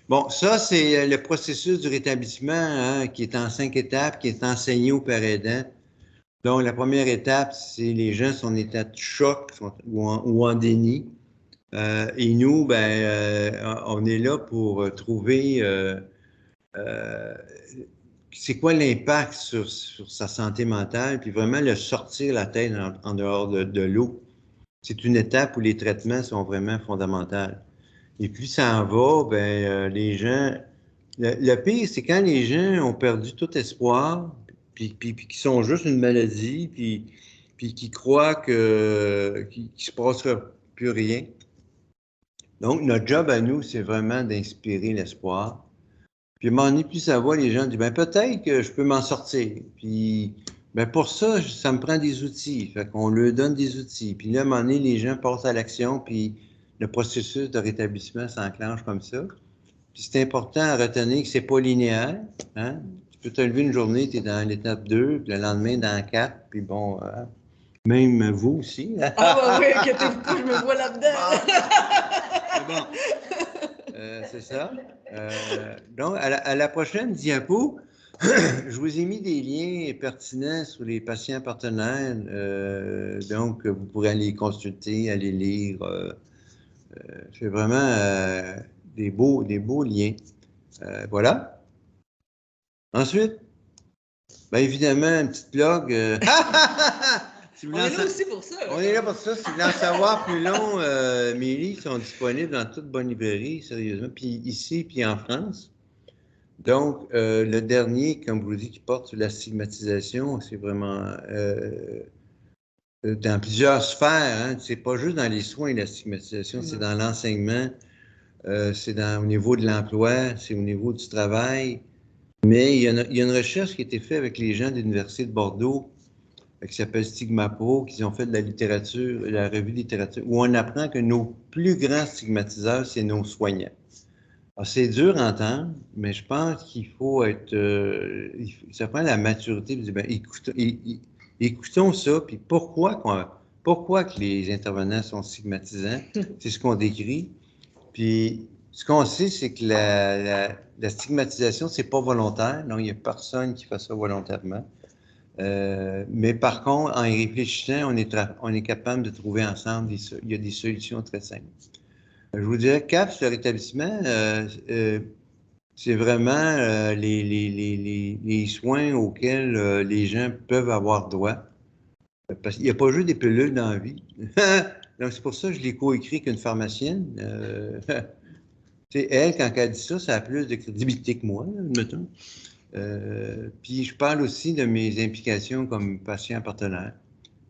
Bon, ça, c'est le processus du rétablissement hein, qui est en 5 étapes, qui est enseigné aux pères aidants. Donc, la première étape, c'est les gens sont en état de choc ou en déni. Et nous, on est là pour trouver c'est quoi l'impact sur sa santé mentale, puis vraiment le sortir la tête en dehors de l'eau. C'est une étape où les traitements sont vraiment fondamentaux. Et puis ça en va, les gens. Le pire, c'est quand les gens ont perdu tout espoir, puis qu'ils sont juste une maladie, puis qu'ils croient qu'il ne se passera plus rien. Donc, notre job à nous, c'est vraiment d'inspirer l'espoir. Puis à un moment donné, plus ça va, les gens disent, peut-être que je peux m'en sortir. Puis, pour ça, ça me prend des outils. Fait qu'on leur donne des outils. Puis là, à un moment donné, les gens passent à l'action, puis le processus de rétablissement s'enclenche comme ça. Puis c'est important à retenir que c'est pas linéaire. Hein? Tu peux te lever une journée, tu es dans l'étape 2, puis le lendemain dans 4, puis bon, même vous aussi. Ah oui, inquiétez-vous pas, je me vois là-dedans. Bon. C'est ça. Donc, à la prochaine diapo, je vous ai mis des liens pertinents sur les patients partenaires. Donc, vous pourrez aller consulter, aller lire. C'est vraiment des beaux liens. Voilà. Ensuite, évidemment, un petit blog. Si on est là aussi pour ça. On est là pour ça. Si vous voulez en savoir plus long, mes livres sont disponibles dans toute bonne librairie, sérieusement. Puis ici, puis en France. Donc, le dernier, comme je vous dis, qui porte sur la stigmatisation, c'est vraiment dans plusieurs sphères. Hein. C'est pas juste dans les soins, la stigmatisation, c'est dans l'enseignement, c'est au niveau de l'emploi, c'est au niveau du travail. Mais il y a une recherche qui a été faite avec les gens de l'Université de Bordeaux qui s'appelle Stigmapo, qui ont fait de la littérature, la revue de littérature, où on apprend que nos plus grands stigmatiseurs, c'est nos soignants. Alors, c'est dur à entendre, mais je pense qu'il faut être... ça prend la maturité de dire, ben, écoutons ça, puis pourquoi que les intervenants sont stigmatisants? C'est ce qu'on décrit. Puis, ce qu'on sait, c'est que la stigmatisation, c'est pas volontaire. Donc, il n'y a personne qui fait ça volontairement. Mais par contre, en y réfléchissant, on est capable de trouver ensemble il y a des solutions très simples. Je vous dirais, CAPS, le rétablissement, c'est vraiment les soins auxquels les gens peuvent avoir droit. Parce qu'il n'y a pas juste des pilules dans la vie. Donc, c'est pour ça que je l'ai coécrit qu'une pharmacienne. Elle, quand elle dit ça, ça a plus de crédibilité que moi, admettons. Puis je parle aussi de mes implications comme patient partenaire.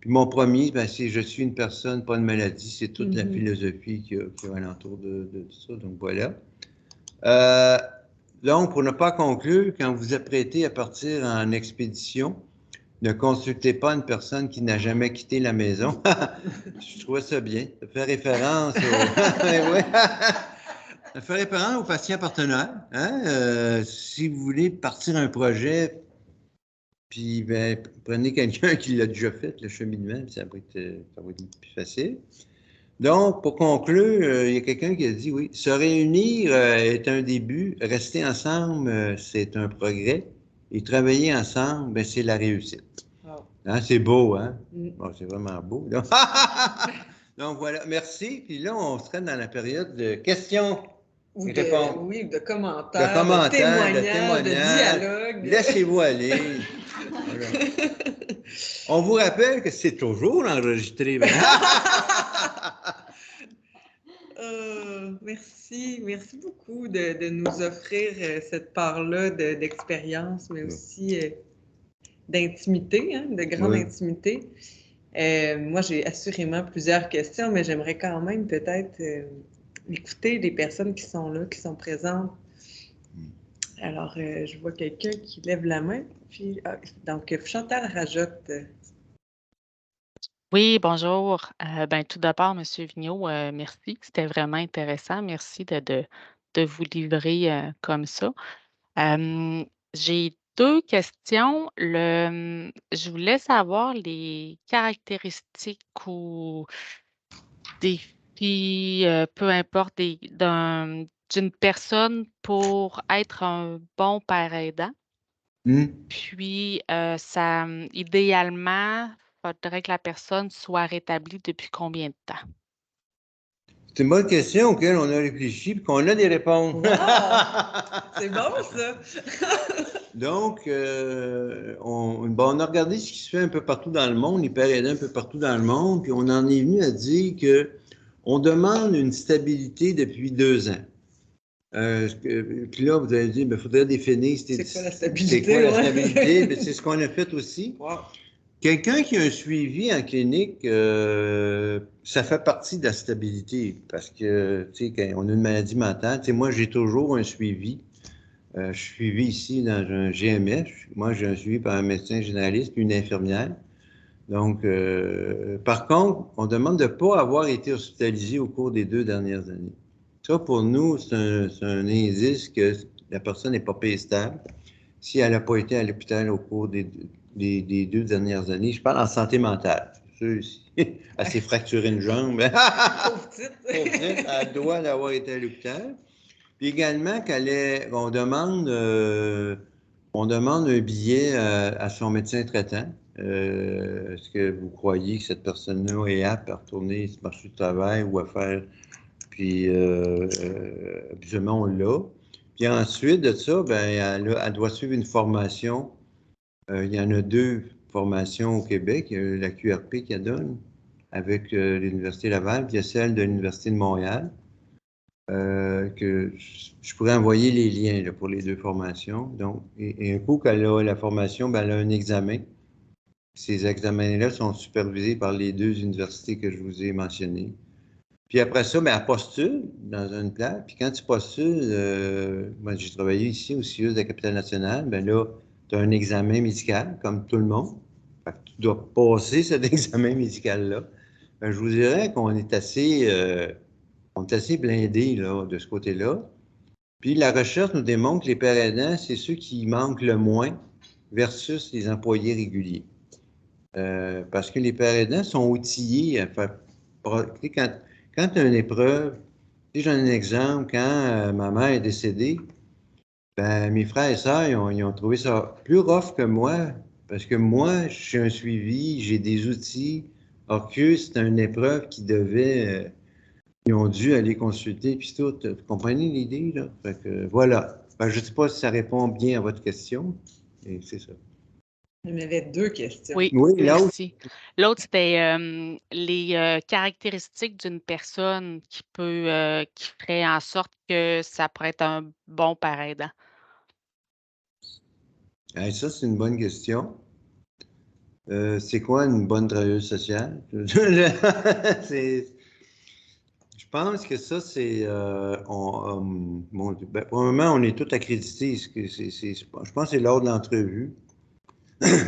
Puis mon premier, ben, c'est je suis une personne, pas de maladie. C'est toute la philosophie qui est alentour de ça. Donc voilà. Donc, pour ne pas conclure, quand vous apprêtez à partir en expédition, ne consultez pas une personne qui n'a jamais quitté la maison. Je trouvais ça bien. Ça fait référence Ça fait référence aux patients partenaires. Hein? Si vous voulez partir un projet, puis ben, prenez quelqu'un qui l'a déjà fait, le cheminement, ça va être plus facile. Donc, pour conclure, il y a quelqu'un qui a dit, oui, se réunir est un début, rester ensemble, c'est un progrès, et travailler ensemble, ben, c'est la réussite. Wow. Hein, c'est beau, hein? Bon, c'est vraiment beau. Donc, voilà, merci. Puis là, on serait dans la période de questions. Ou de commentaires, de témoignages, de dialogues. Laissez-vous aller. Voilà. On vous rappelle que c'est toujours enregistré. Merci beaucoup de nous offrir cette part-là d'expérience, mais aussi d'intimité, hein, de grande intimité. Moi, j'ai assurément plusieurs questions, mais j'aimerais quand même peut-être écouter les personnes qui sont là, qui sont présentes. Alors, je vois quelqu'un qui lève la main. Puis, donc, Chantal Rajotte. Oui, bonjour. Tout d'abord, M. Vigneault, merci. C'était vraiment intéressant. Merci de vous livrer comme ça. J'ai 2 questions. Je voulais savoir les caractéristiques ou défis, peu importe, d'une personne pour être un bon père aidant. Puis, idéalement, il faudrait que la personne soit rétablie depuis combien de temps? C'est une bonne question auquel on a réfléchi et qu'on a des réponses. Wow! C'est bon, ça! Donc, on a regardé ce qui se fait un peu partout dans le monde, les pères aidants un peu partout dans le monde, puis on en est venu à dire qu'on demande une stabilité depuis 2 ans. Puis là, vous allez dire, il faudrait définir c'est quoi la stabilité. C'est quoi la stabilité? C'est ce qu'on a fait aussi. Wow. Quelqu'un qui a un suivi en clinique, ça fait partie de la stabilité parce que, tu sais, quand on a une maladie mentale, tu sais, moi, j'ai toujours un suivi. Je suis suivi ici dans un GMS. Moi, j'ai un suivi par un médecin généraliste puis une infirmière. Donc, par contre, on demande de ne pas avoir été hospitalisé au cours des 2 dernières années. Ça, pour nous, c'est un indice que la personne n'est pas stable. Si elle n'a pas été à l'hôpital au cours des 2 dernières années, je parle en santé mentale. Elle s'est fracturé une jambe. Pauvre petite. Elle doit avoir été à l'hôpital. Puis également, on demande un billet à son médecin traitant. Est-ce que vous croyez que cette personne-là est apte à retourner sur le marché du travail ou à faire... Puis, habituellement, on l'a. Puis ensuite de ça, ben, elle doit suivre une formation. Il y en a 2 formations au Québec. Il y a la QRP qui la donne avec l'Université Laval, puis il y a celle de l'Université de Montréal. Que je pourrais envoyer les liens là, pour les 2 formations. Donc, et un coup qu'elle a la formation, ben, elle a un examen Ces examens-là sont supervisés par les 2 universités que je vous ai mentionnées. Puis après ça, elle postule dans une place. Puis quand tu postules, moi j'ai travaillé ici au CIUS de la Capitale-Nationale, là, tu as un examen médical, comme tout le monde. Fait que tu dois passer cet examen médical-là. Je vous dirais qu'on est assez blindés là, de ce côté-là. Puis la recherche nous démontre que les pères aidants, c'est ceux qui manquent le moins versus les employés réguliers. Parce que les pères aidants sont outillés à faire. Quand tu as une épreuve, j'en ai un exemple, quand ma mère est décédée, mes frères et sœurs, ils ont trouvé ça plus rough que moi, parce que moi, je suis un suivi, j'ai des outils. Or que c'était une épreuve qui devait. Ils ont dû aller consulter, puis tout. Vous comprenez l'idée, là? Fait que, voilà. Je ne sais pas si ça répond bien à votre question, mais c'est ça. Il y avait 2 questions. Oui, Oui, merci. L'autre, c'était les caractéristiques d'une personne qui ferait en sorte que ça pourrait être un bon père aidant. Ça, c'est une bonne question. C'est quoi une bonne travailleuse sociale? Je pense que ça, c'est. Pour le moment, on est tous accrédités. Je pense que c'est lors de l'entrevue.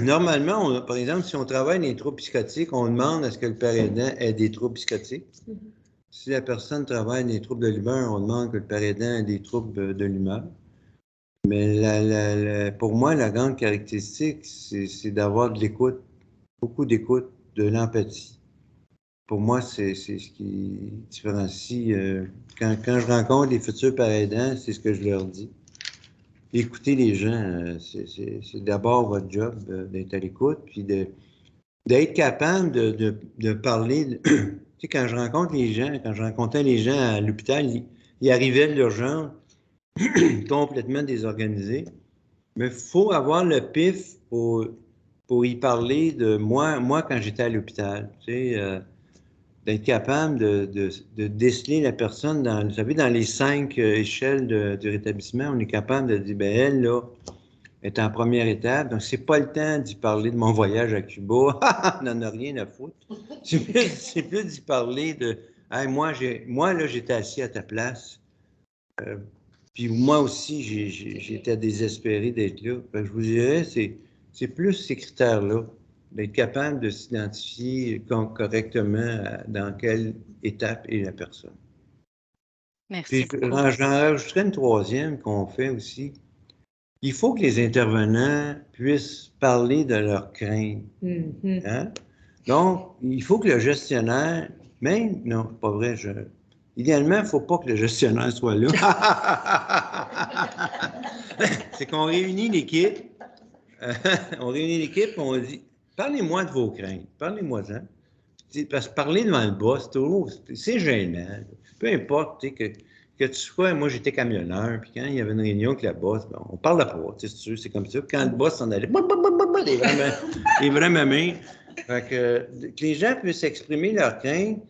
Normalement, par exemple, si on travaille dans les troubles psychotiques, on demande à ce que le père aidant ait des troubles psychotiques. Si la personne travaille dans les troubles de l'humeur, on demande que le père aidant ait des troubles de l'humeur. Mais pour moi, la grande caractéristique, c'est d'avoir de l'écoute, beaucoup d'écoute, de l'empathie. Pour moi, c'est ce qui différencie. Quand je rencontre les futurs pères aidants, c'est ce que je leur dis. Écoutez les gens, c'est d'abord votre job d'être à l'écoute, puis d'être capable de parler. Tu sais, quand je rencontrais les gens à l'hôpital, ils arrivaient de l'urgence complètement désorganisés. Mais il faut avoir le pif pour y parler de moi quand j'étais à l'hôpital. Tu sais, d'être capable de déceler la personne vous savez, dans les 5 échelles du rétablissement, on est capable de dire, elle, là, est en première étape, donc c'est pas le temps d'y parler de mon voyage à Cuba, on n'en a rien à foutre. C'est plus d'y parler de, hey, moi, là, j'étais assis à ta place, puis moi aussi, j'étais désespéré d'être là. Je vous dirais, c'est plus ces critères-là, d'être capable de s'identifier correctement dans quelle étape est la personne. Merci Puis beaucoup. j'en rajouterais une 3e qu'on fait aussi. Il faut que les intervenants puissent parler de leurs craintes. Hein? Donc, il faut que le gestionnaire, même, non, pas vrai, idéalement, il ne faut pas que le gestionnaire soit là. C'est qu'on réunit l'équipe, et on dit, parlez-moi de vos craintes, parlez-moi-en. Parce que parler devant le boss, c'est gênant. Peu importe, que tu sois, moi j'étais camionneur, puis quand il y avait une réunion avec la boss, on parle pas, c'est comme ça. Quand le boss s'en allait, les vrais mamins. Fait que les gens puissent exprimer leurs craintes.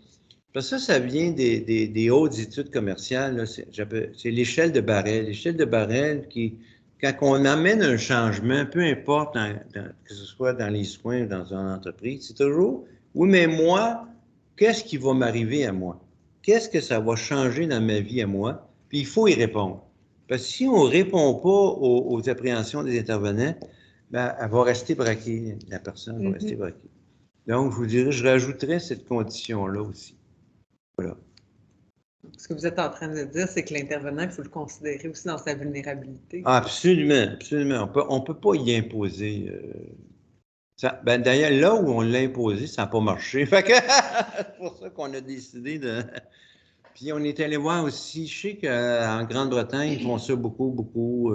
Parce que ça vient des hautes études commerciales, là, c'est l'échelle de Barrel. L'échelle de Barrel quand on amène un changement, peu importe que ce soit dans les soins ou dans une entreprise, c'est toujours, oui, mais moi, qu'est-ce qui va m'arriver à moi? Qu'est-ce que ça va changer dans ma vie à moi? Puis il faut y répondre. Parce que si on ne répond pas aux appréhensions des intervenants, elle va rester braquée, la personne va rester braquée. Donc, je vous dirais, je rajouterais cette condition-là aussi. Voilà. Ce que vous êtes en train de dire, c'est que l'intervenant, il faut le considérer aussi dans sa vulnérabilité. Absolument, absolument. On peut pas y imposer. D'ailleurs, là où on l'a imposé, ça n'a pas marché. Fait que c'est pour ça qu'on a décidé de. Puis on est allé voir aussi, je sais qu'en Grande-Bretagne, ils font ça beaucoup, beaucoup.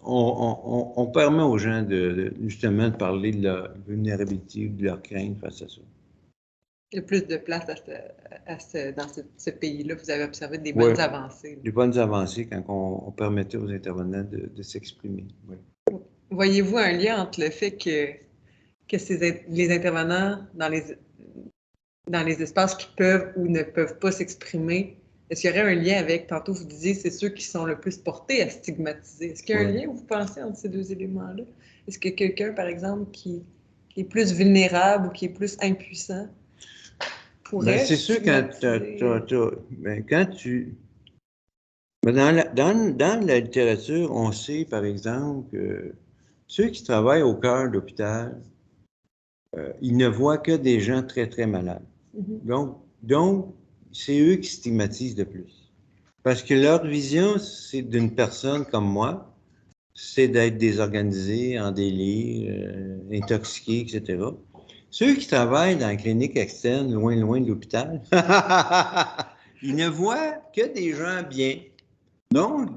On permet aux gens justement de parler de leur vulnérabilité ou de leur crainte face à ça. Il y a plus de place dans ce pays-là. Vous avez observé des bonnes avancées. Des bonnes avancées quand on permettait aux intervenants de s'exprimer. Oui. Voyez-vous un lien entre le fait que les intervenants dans les espaces qui peuvent ou ne peuvent pas s'exprimer, est-ce qu'il y aurait un lien avec, tantôt vous disiez, c'est ceux qui sont le plus portés à stigmatiser. Est-ce qu'il y a un lien, vous pensez, entre ces 2 éléments-là? Est-ce que quelqu'un, par exemple, qui est plus vulnérable ou qui est plus impuissant pourrait C'est sûr quand tu... Dans la littérature, on sait, par exemple, que ceux qui travaillent au cœur de l'hôpital, ils ne voient que des gens très, très malades. Donc, c'est eux qui stigmatisent le plus. Parce que leur vision, c'est d'une personne comme moi, c'est d'être désorganisé, en délire, intoxiqué, etc. Ceux qui travaillent dans la clinique externe, loin, loin de l'hôpital, ils ne voient que des gens bien. Donc,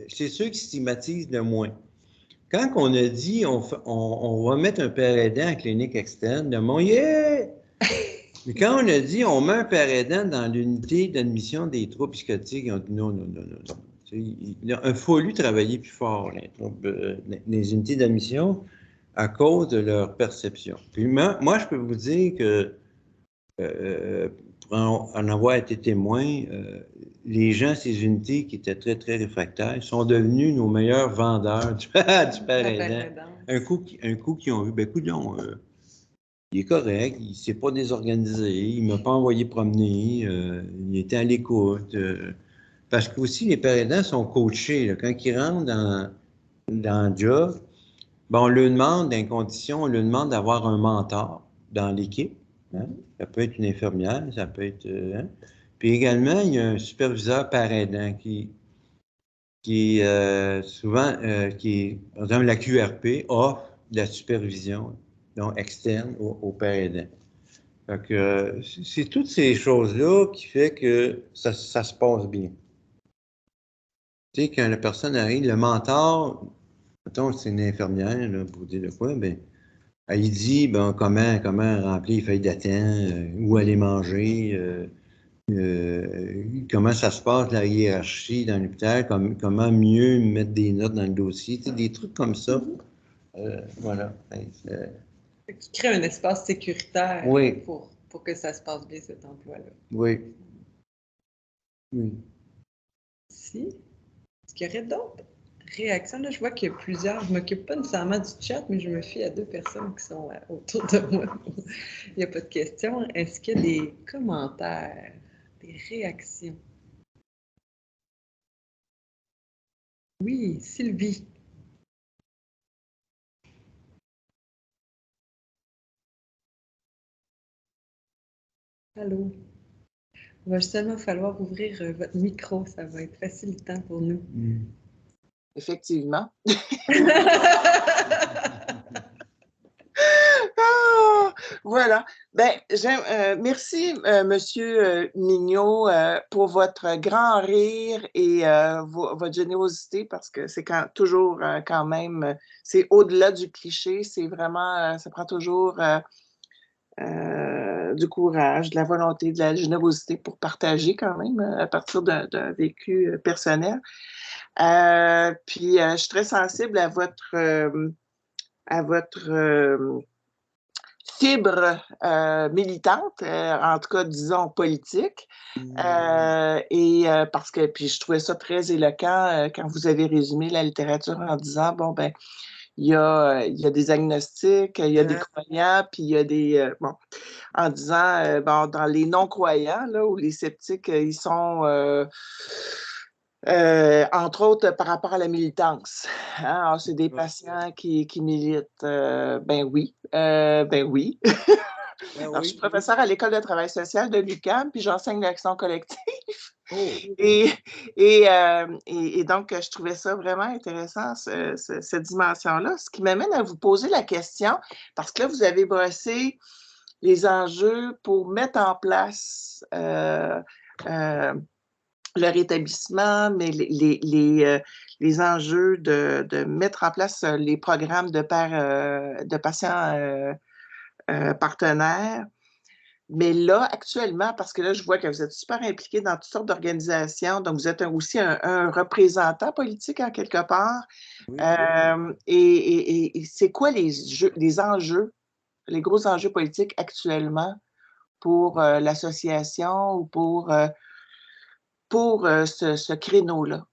c'est ceux qui stigmatisent le moins. Quand on a dit on va mettre un père aidant en clinique externe, le monde, yeah! Mais quand on a dit on met un père aidant dans l'unité d'admission des troubles psychotiques, ils ont dit non, non, non, non, non. Il a fallu travailler plus fort, les unités d'admission, à cause de leur perception. Puis moi, je peux vous dire que, pour en avoir été témoin, les gens, ces unités qui étaient très, très réfractaires, sont devenus nos meilleurs vendeurs du père aidant. Un coup qu'ils ont vu, ben coudonc, il est correct, il ne s'est pas désorganisé, il ne m'a pas envoyé promener, il était à l'écoute. Parce que aussi, les pères aidants sont coachés. Là, quand ils rentrent dans le job, ben, on leur demande, dans les conditions, on leur demande d'avoir un mentor dans l'équipe. Hein? Ça peut être une infirmière, ça peut être... hein? Puis également, il y a un superviseur père aidant qui souvent, par exemple, la QRP offre de la supervision donc externe au père aidant. Donc, c'est toutes ces choses-là qui fait que ça se passe bien. Tu sais, quand la personne arrive, le mentor, mettons, c'est une infirmière, là, pour dire de quoi, ben, elle dit, ben, comment remplir les feuilles d'attente, où aller manger, comment ça se passe, la hiérarchie dans l'hôpital, comment mieux mettre des notes dans le dossier, tu sais, des trucs comme ça. Voilà. Qui crée un espace sécuritaire oui. pour que ça se passe bien, cet emploi-là. Oui. Oui. Si. Est-ce qu'il y aurait d'autres réactions? Là, je vois qu'il y a plusieurs. Je ne m'occupe pas nécessairement du chat, mais je me fie à 2 personnes qui sont autour de moi. Il n'y a pas de questions. Est-ce qu'il y a des commentaires, des réactions? Oui, Sylvie. Allô? Il va seulement falloir ouvrir votre micro. Ça va être facilitant pour nous. Effectivement. Ah, voilà. Ben, merci, Monsieur Mignot, pour votre grand rire et votre générosité, parce que c'est toujours quand même, c'est au-delà du cliché, c'est vraiment, ça prend toujours du courage, de la volonté, de la générosité pour partager quand même à partir d'un vécu personnel. Puis, je suis très sensible à votre fibre militante, en tout cas, disons, politique. Et parce que, puis je trouvais ça très éloquent quand vous avez résumé la littérature en disant, bon, ben, il y a des agnostiques, il y a des croyants, puis il y a des... bon, en disant, bon, dans les non-croyants, là, ou les sceptiques, ils sont... entre autres, par rapport à la militance. Hein? C'est des patients qui militent. Ben oui. Ben oui. Alors, je suis professeure à l'École de travail social de l'UQAM, puis j'enseigne l'action collective. Et donc, je trouvais ça vraiment intéressant, cette dimension-là. Ce qui m'amène à vous poser la question, parce que là, vous avez brossé les enjeux pour mettre en place le rétablissement, mais les enjeux de mettre en place les programmes de patients partenaires. Mais là, actuellement, parce que là, je vois que vous êtes super impliqué dans toutes sortes d'organisations, donc vous êtes aussi un représentant politique en quelque part. Oui. Et c'est quoi les enjeux, les gros enjeux politiques actuellement pour l'association ou pour ce créneau-là?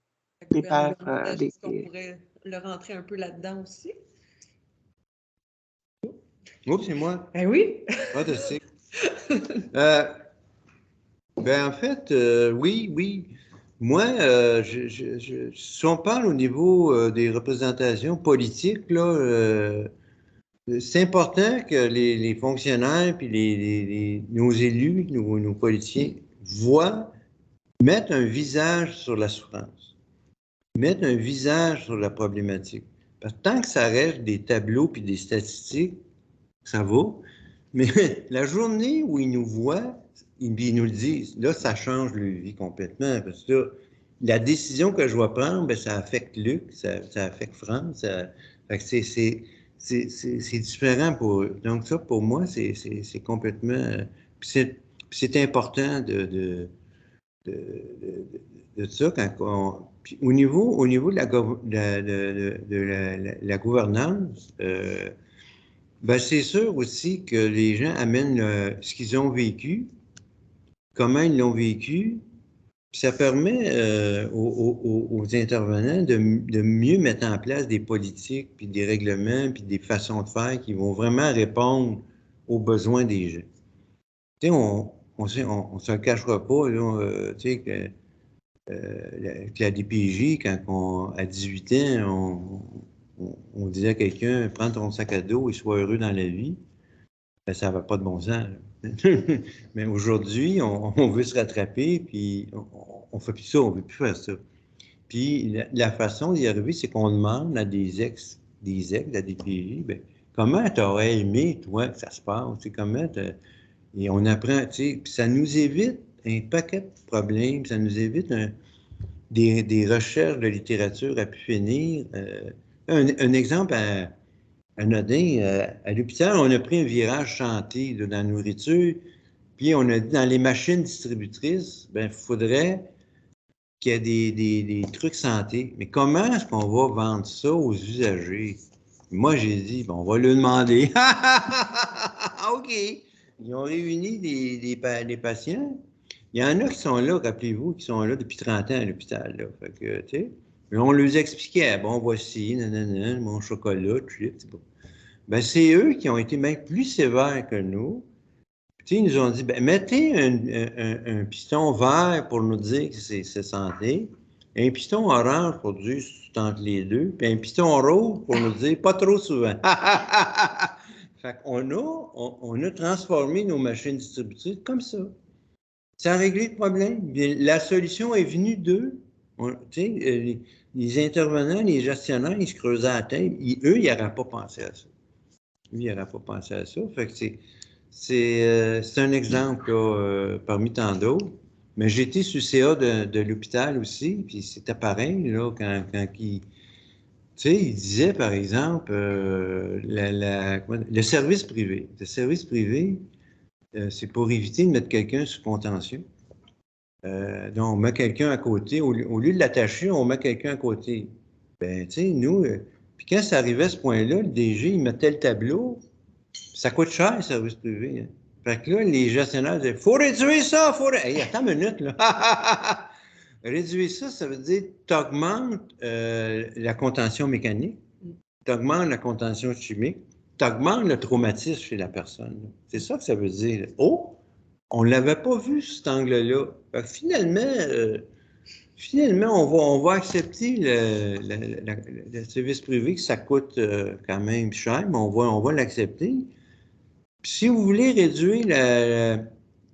Est-ce qu'on pourrait le rentrer un peu là-dedans aussi? Oh, c'est moi. Ben oui. Fantastique. En fait, oui. Moi, si on parle au niveau des représentations politiques, là, c'est important que les fonctionnaires puis nos élus, nos politiciens mettent un visage sur la souffrance, mettent un visage sur la problématique. Parce que tant que ça reste des tableaux puis des statistiques, ça va. Mais la journée où ils nous voient, ils nous le disent, là, ça change leur vie complètement. Parce que là, la décision que je vais prendre, ben, ça affecte Luc, ça affecte France. Fait que c'est différent pour eux. Donc, ça, pour moi, c'est complètement. C'est important de ça quand puis au niveau de la gouvernance, ben c'est sûr aussi que les gens amènent ce qu'ils ont vécu, comment ils l'ont vécu, puis ça permet aux intervenants de mieux mettre en place des politiques, puis des règlements, puis des façons de faire qui vont vraiment répondre aux besoins des gens. Tu sais, on se le cachera pas, là, tu sais, que la DPJ, à 18 ans, on disait à quelqu'un, prends ton sac à dos et sois heureux dans la vie. Ben, ça n'avait pas de bon sens. Mais aujourd'hui, on veut se rattraper, puis on ne fait plus ça, on ne veut plus faire ça. Puis la façon d'y arriver, c'est qu'on demande à des ex de la DPJ, ben, comment tu aurais aimé, toi, que ça se passe? Et on apprend, tu sais, puis ça nous évite un paquet de problèmes, ça nous évite des recherches de littérature à pu finir. Un exemple anodin, à l'hôpital, on a pris un virage chanté là, dans la nourriture, puis on a dit dans les machines distributrices, ben, il faudrait qu'il y ait des trucs santé. Mais comment est-ce qu'on va vendre ça aux usagers? Moi, j'ai dit, bon, on va lui demander. OK. Ils ont réuni des patients. Il y en a qui sont là, rappelez-vous, qui sont là depuis 30 ans à l'hôpital. Là. Fait que, tu sais, on leur expliquait, bon, voici, nanana, mon chocolat, chips, bon. Ben, c'est eux qui ont été même plus sévères que nous. Puis, ils nous ont dit, ben, mettez un piston vert pour nous dire que c'est santé, un piston orange pour dire c'est entre les deux, puis un piston rose pour nous dire pas trop souvent. Fait qu'on on a transformé nos machines distributrices comme ça. Ça a réglé le problème. La solution est venue d'eux. Les intervenants, les gestionnaires, ils se creusaient la tête. Eux, ils n'auraient pas pensé à ça. Lui, il n'aurait pas pensé à ça. Fait que c'est un exemple là, parmi tant d'autres. Mais j'ai été sur le CA de l'hôpital aussi, puis c'était pareil, là, quand il... Tu sais, il disait, par exemple, le service privé. Le service privé, c'est pour éviter de mettre quelqu'un sous contention. Donc, on met quelqu'un à côté. Au lieu de l'attacher, on met quelqu'un à côté. Ben, tu sais, nous... puis quand ça arrivait à ce point-là, le DG, il mettait le tableau. Ça coûte cher, le service privé. Hein. Fait que là, les gestionnaires disaient, faut réduire ça, Hey, attends une minute, là. Réduire ça, ça veut dire que tu augmentes la contention mécanique, tu augmentes la contention chimique, tu augmentes le traumatisme chez la personne. C'est ça que ça veut dire. Oh, on ne l'avait pas vu, cet angle-là. Finalement, on va accepter le service privé, que ça coûte quand même cher, mais on va l'accepter. Si vous voulez réduire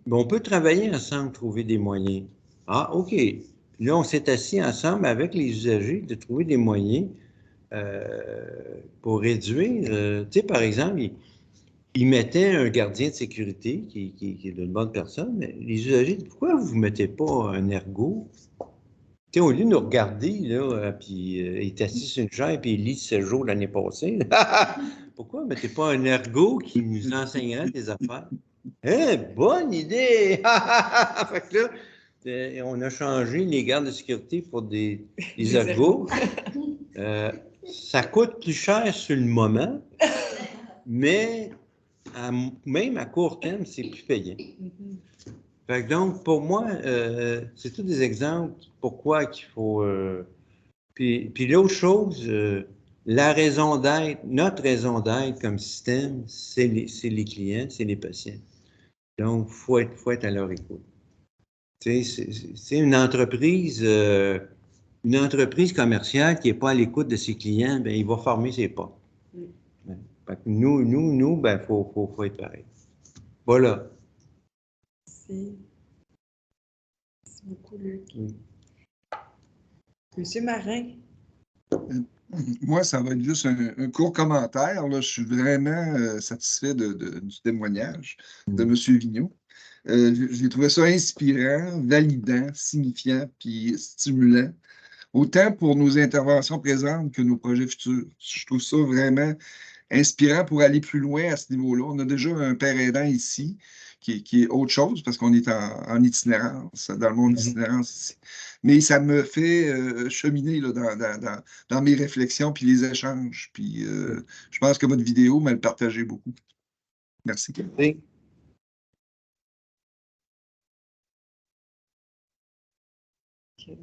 on peut travailler ensemble, trouver des moyens. Ah, OK. Là, on s'est assis ensemble avec les usagers de trouver des moyens pour réduire. Tu sais, par exemple, ils mettaient un gardien de sécurité qui est une bonne personne, mais les usagers disent, pourquoi vous ne mettez pas un ergot? Tu sais, au lieu de nous regarder, là, puis il est assis sur une chaise puis il lit 7 jours l'année passée. Pourquoi ne mettez pas un ergot qui nous enseignerait des affaires? Bonne idée! Fait que là, on a changé les gardes de sécurité pour des ergots. Ça coûte plus cher sur le moment, mais même à court terme, c'est plus payant. Fait que donc, pour moi, c'est tous des exemples pourquoi qu'il faut... Puis l'autre chose, la raison d'être, notre raison d'être comme système, c'est les clients, c'est les patients. Donc, il faut être à leur écoute. Tu sais, c'est une entreprise commerciale qui n'est pas à l'écoute de ses clients, bien, il va fermer ses portes. Ouais. Fait que nous, ben, faut être pareil. Voilà. Merci. Merci beaucoup, Luc. Monsieur Marin. Moi, ça va être juste un court commentaire. Là. Je suis vraiment satisfait du témoignage de M. Vigneault. J'ai trouvé ça inspirant, validant, signifiant, puis stimulant, autant pour nos interventions présentes que nos projets futurs. Je trouve ça vraiment inspirant pour aller plus loin à ce niveau-là. On a déjà un père aidant ici qui est autre chose parce qu'on est en itinérance, dans le monde d'itinérance ici. Mais ça me fait cheminer là, dans mes réflexions puis les échanges. Puis je pense que votre vidéo m'a le partagé beaucoup. Merci. Oui.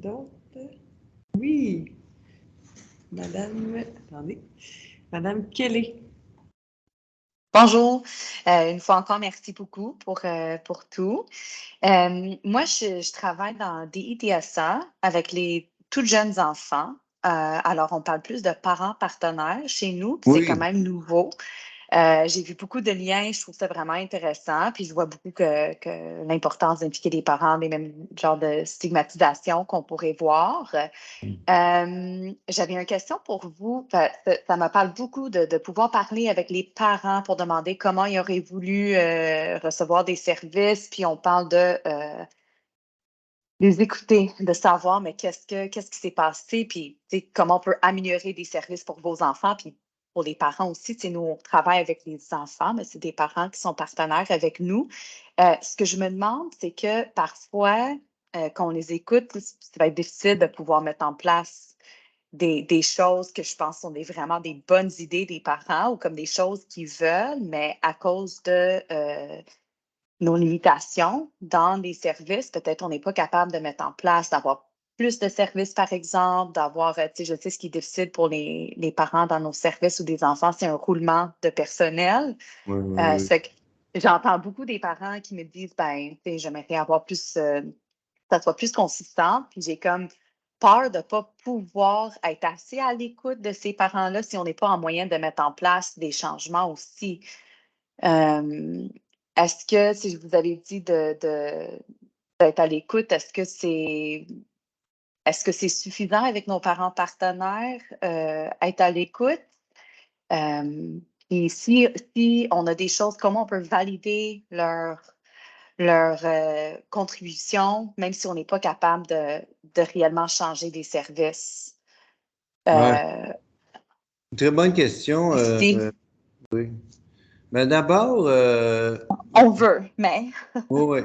D'autres? Oui. Madame, attendez. Madame Kelly. Bonjour. Une fois encore, merci beaucoup pour tout. Moi, je travaille dans DITSA avec les tout jeunes enfants. Alors, on parle plus de parents partenaires chez nous, puis c'est quand même nouveau. J'ai vu beaucoup de liens, je trouve ça vraiment intéressant, puis je vois beaucoup que l'importance d'impliquer les parents, des mêmes genres de stigmatisation qu'on pourrait voir. J'avais une question pour vous. Ça me parle beaucoup de pouvoir parler avec les parents pour demander comment ils auraient voulu recevoir des services, puis on parle de les écouter, de savoir mais qu'est-ce qui s'est passé, puis comment on peut améliorer des services pour vos enfants, puis pour les parents aussi. Nous, on travaille avec les enfants, mais c'est des parents qui sont partenaires avec nous. Ce que je me demande, c'est que parfois, quand on les écoute, ça va être difficile de pouvoir mettre en place des choses que je pense sont vraiment des bonnes idées des parents ou comme des choses qu'ils veulent, mais à cause de nos limitations dans les services, peut-être on n'est pas capable de mettre en place, d'avoir plus de services, par exemple, d'avoir, je sais ce qui est difficile pour les parents dans nos services ou des enfants, c'est un roulement de personnel. C'est que j'entends beaucoup des parents qui me disent, j'aimerais avoir plus, ça soit plus consistant, puis j'ai comme peur de ne pas pouvoir être assez à l'écoute de ces parents-là si on n'est pas en moyen de mettre en place des changements aussi. Est-ce que, si vous avez dit d'être à l'écoute, est-ce que c'est suffisant avec nos parents partenaires, être à l'écoute? Et si on a des choses, comment on peut valider leur contribution, même si on n'est pas capable de réellement changer des services? Une très bonne question. Oui. Mais d'abord... on veut, mais... Oui.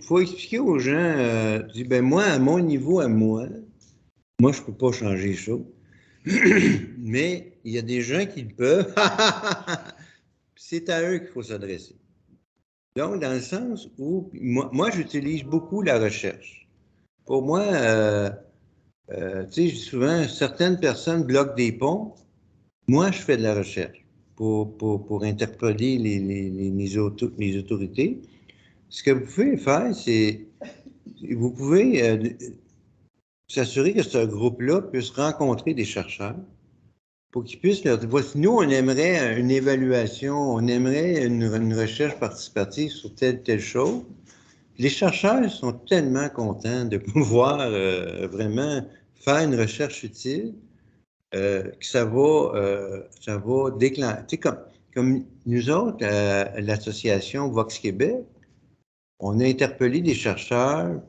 Faut expliquer aux gens, moi, à mon niveau, je ne peux pas changer ça. Mais il y a des gens qui le peuvent. C'est à eux qu'il faut s'adresser. Donc, dans le sens où, moi j'utilise beaucoup la recherche. Pour moi, souvent, certaines personnes bloquent des ponts. Moi, je fais de la recherche pour interpeller les autorités. Ce que vous pouvez faire, c'est vous pouvez s'assurer que ce groupe-là puisse rencontrer des chercheurs pour qu'ils puissent leur dire, voici, nous, on aimerait une évaluation, on aimerait une recherche participative sur telle chose. Les chercheurs sont tellement contents de pouvoir vraiment faire une recherche utile que ça va déclencher. Comme nous autres, l'association Vox Québec, on a interpellé des chercheurs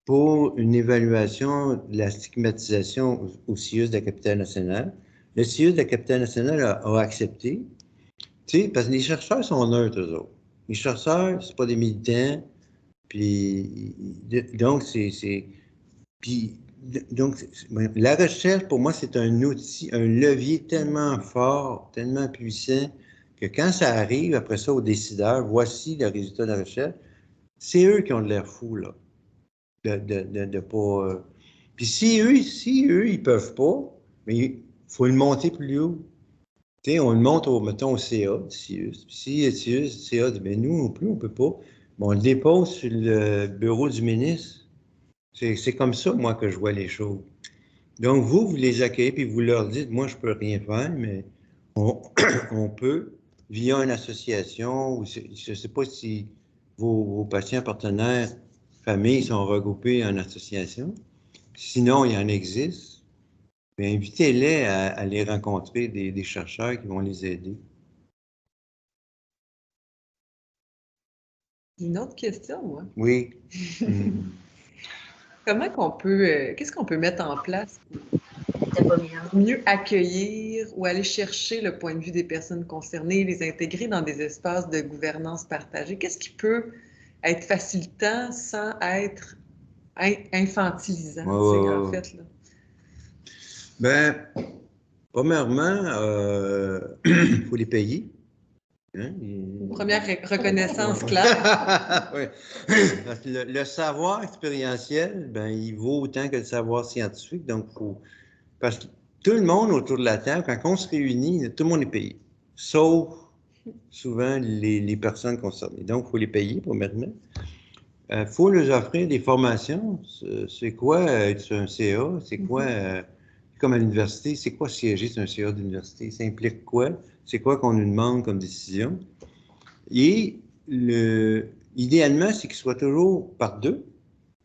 pour une évaluation de la stigmatisation au CIUS de la capitale nationale. Le CIUS de la capitale nationale a accepté, parce que les chercheurs sont neutres, eux autres. Les chercheurs, c'est pas des militants, puis donc la recherche, pour moi, c'est un outil, un levier tellement fort, tellement puissant, que quand ça arrive, après ça, aux décideurs, voici le résultat de la recherche, c'est eux qui ont de l'air fous, là, de pas... Puis si eux, ils peuvent pas, Mais il faut le monter plus haut. Tu sais, on le monte, mettons, au CA, si le CA dit, ben nous non plus, on ne peut pas. Mais on le dépose sur le bureau du ministre. C'est comme ça, moi, que je vois les choses. Donc, vous les accueillez, puis vous leur dites, moi, je ne peux rien faire, mais on peut, via une association, ou je ne sais pas si vos patients partenaires, familles sont regroupés en association. Sinon, il y en existe. Mais invitez-les à aller rencontrer des chercheurs qui vont les aider. Une autre question, moi. Oui. Qu'est-ce qu'on peut mettre en place pour mieux accueillir ou aller chercher le point de vue des personnes concernées, les intégrer dans des espaces de gouvernance partagée? Qu'est-ce qui peut être facilitant sans être infantilisant, en fait, là? Ben, premièrement, il faut les payer. Hein? Première reconnaissance claire. Oui. Le savoir expérientiel, ben, il vaut autant que le savoir scientifique. Donc, parce que tout le monde autour de la table, quand on se réunit, tout le monde est payé. Sauf souvent les personnes concernées. Donc, il faut les payer, premièrement. Il faut leur offrir des formations. C'est quoi être un CA? C'est quoi, comme à l'université, c'est quoi siéger sur un CA d'université? Ça implique quoi? C'est quoi qu'on nous demande comme décision? Et idéalement, c'est qu'ils soient toujours par deux.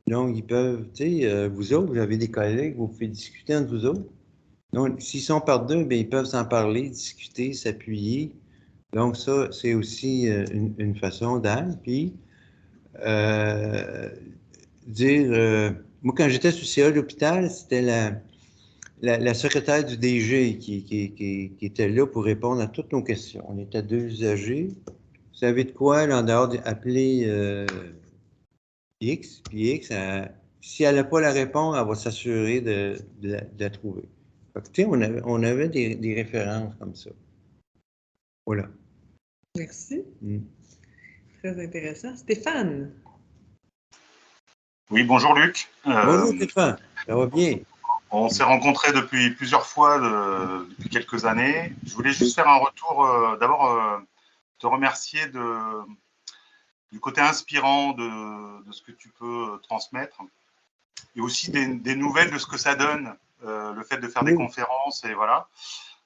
Donc, ils peuvent, tu sais, vous autres, vous avez des collègues, vous pouvez discuter entre vous autres. Donc, s'ils sont par deux, bien, ils peuvent s'en parler, discuter, s'appuyer. Donc, ça, c'est aussi une façon d'aide. Puis, moi, quand j'étais sur le CA de l'hôpital, c'était la secrétaire du DG qui était là pour répondre à toutes nos questions. On était deux usagers. Vous savez de quoi, là, en dehors d'appeler X, puis X, si elle n'a pas la réponse, elle va s'assurer de la trouver. Fait que, on avait des références comme ça. Voilà. Merci. Très intéressant. Stéphane. Oui, bonjour Luc. Bonjour Stéphane, ça va bien? On s'est rencontrés depuis plusieurs fois, depuis quelques années. Je voulais juste faire un retour, d'abord te remercier du côté inspirant de ce que tu peux transmettre et aussi des nouvelles de ce que ça donne, le fait de faire des conférences et voilà.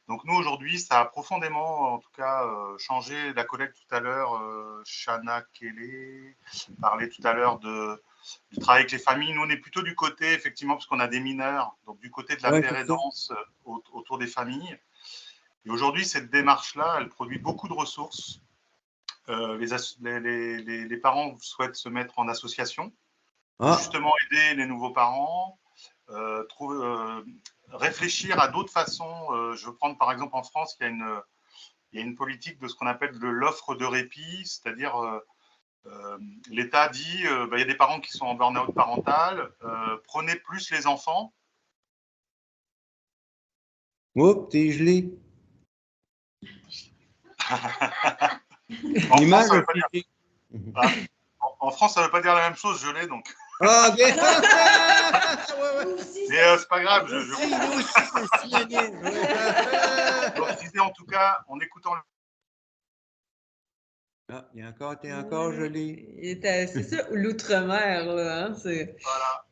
Donc nous aujourd'hui, ça a profondément, en tout cas, changé. La collègue tout à l'heure, Shana Kelly, parlait tout à l'heure du travail avec les familles. Nous, on est plutôt du côté, effectivement, parce qu'on a des mineurs, donc du côté de la père aidance autour des familles. Et aujourd'hui, cette démarche-là, elle produit beaucoup de ressources. Les parents souhaitent se mettre en association, pour justement aider les nouveaux parents, réfléchir à d'autres façons. Je veux prendre par exemple en France, il y a une politique de ce qu'on appelle de l'offre de répit, c'est-à-dire l'État dit il y a des parents qui sont en burn-out parental, prenez plus les enfants. Oups, t'es gelé. En France, ça ne veut pas dire la même chose, gelé, donc. Ah, bien! Mais c'est pas grave, je disais en tout cas, en écoutant t'es encore gelé. C'est ça, l'outre-mer, là. Hein, voilà.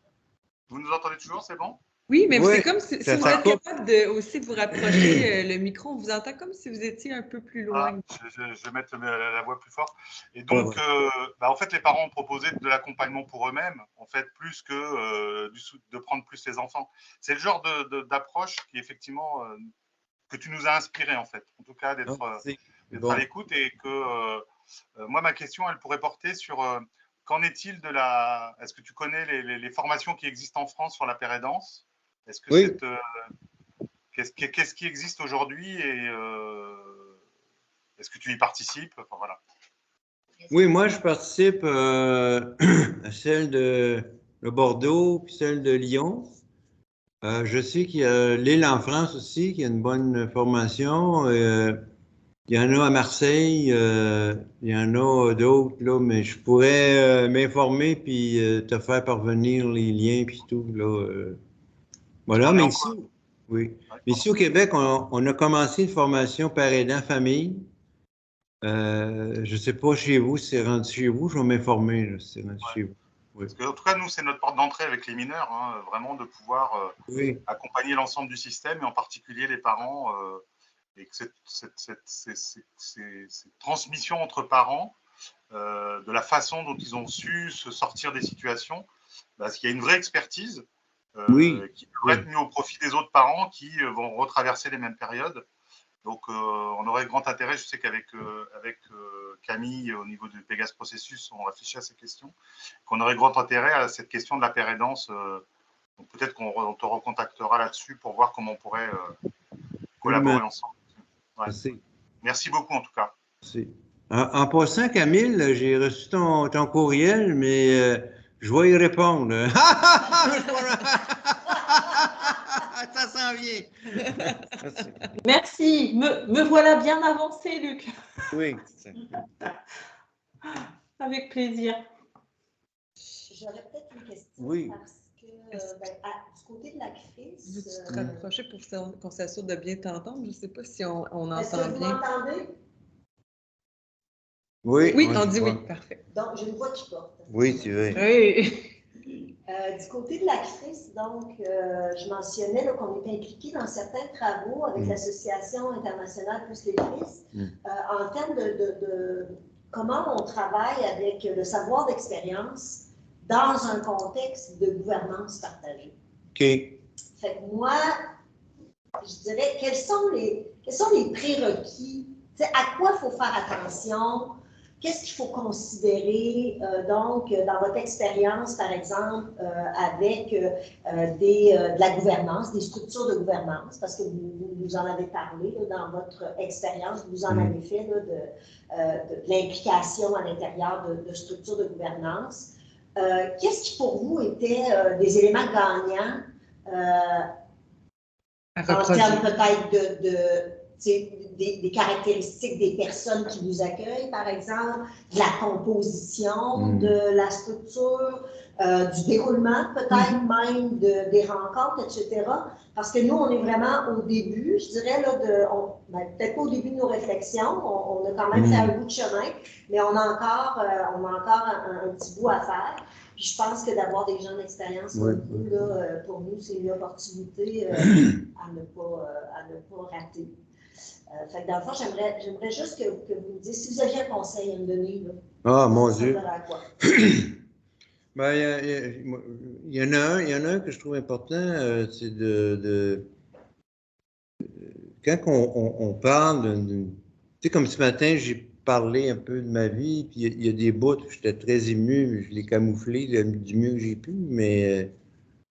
Vous nous entendez toujours, c'est bon? Oui, mais c'est comme si vous êtes capable aussi de vous rapprocher le micro, on vous entend comme si vous étiez un peu plus loin. Je vais mettre la voix plus fort. Et donc, en fait, les parents ont proposé de l'accompagnement pour eux-mêmes, en fait, plus que de prendre plus les enfants. C'est le genre d'approche qui, effectivement, que tu nous as inspiré, en fait. En tout cas, d'être à l'écoute et que moi, ma question, elle pourrait porter sur qu'en est-il de la... Est-ce que tu connais les formations qui existent en France sur la père aidance? Est-ce que qu'est-ce qui existe aujourd'hui et est-ce que tu y participes? Enfin, voilà. Oui, moi, je participe à celle de Bordeaux puis celle de Lyon. Je sais qu'il y a l'île en France aussi, qui a une bonne formation. Il y en a à Marseille, il y en a d'autres, là, mais je pourrais m'informer puis te faire parvenir les liens puis tout, là. Voilà, mais ici, oui. Ici au Québec, on a commencé une formation par aidant famille. Je ne sais pas chez vous, si c'est rendu chez vous, je vais m'informer si c'est rendu chez vous. Oui. Parce que, en tout cas, nous, c'est notre porte d'entrée avec les mineurs, hein, vraiment de pouvoir accompagner l'ensemble du système, et en particulier les parents, et que cette transmission entre parents, de la façon dont ils ont su se sortir des situations, parce qu'il y a une vraie expertise qui devrait être mise au profit des autres parents qui vont retraverser les mêmes périodes. Donc, on aurait grand intérêt, je sais qu'avec Camille, au niveau du Pégase Processus, on réfléchit à ces questions, qu'on aurait grand intérêt à cette question de la pérédance. Donc peut-être qu'on te recontactera là-dessus pour voir comment on pourrait collaborer ensemble. Ouais. Merci beaucoup, en tout cas. Merci. En passant, Camille, j'ai reçu ton courriel, mais je vais y répondre. Ça s'en vient. Merci. Me voilà bien avancé, Luc. Oui. Avec plaisir. J'aurais peut-être une question. Oui. Parce que du côté de la crise. Veux-tu te rapprocher pour qu'on s'assure de bien t'entendre? Je ne sais pas si on entend Est-ce que vous bien. m'entendez? Oui, on dit oui. Parfait. Donc, j'ai une voix qui porte. Oui, tu veux. Oui. Du côté de la crise, donc, je mentionnais qu'on est impliqué dans certains travaux avec l'Association internationale plus les crises en termes de comment on travaille avec le savoir d'expérience dans un contexte de gouvernance partagée. OK. Fait que moi, je dirais, quels sont les prérequis? À quoi il faut faire attention? Qu'est-ce qu'il faut considérer, donc, dans votre expérience, par exemple, avec de la gouvernance, des structures de gouvernance, parce que vous en avez parlé là, dans votre expérience, vous en avez fait là, de l'implication à l'intérieur de structures de gouvernance. Qu'est-ce qui, pour vous, était des éléments gagnants en termes peut-être des caractéristiques des personnes qui vous accueillent, par exemple, de la composition de la structure, du déroulement peut-être même des rencontres, etc. Parce que nous, on est vraiment au début, je dirais, là, peut-être pas au début de nos réflexions, on a quand même fait un bout de chemin, mais on a encore un petit bout à faire. Puis je pense que d'avoir des gens d'expérience comme vous, là, pour nous, c'est une opportunité à ne pas rater. Fait que dans le fond, j'aimerais juste que vous me disiez, si vous aviez un conseil à me donner, là, ah, mon Dieu! Ben, il y en a un que je trouve important, c'est quand on parle, tu sais, comme ce matin, j'ai parlé un peu de ma vie, puis il y a des bouts où j'étais très ému, je l'ai camouflé du mieux que j'ai pu, mais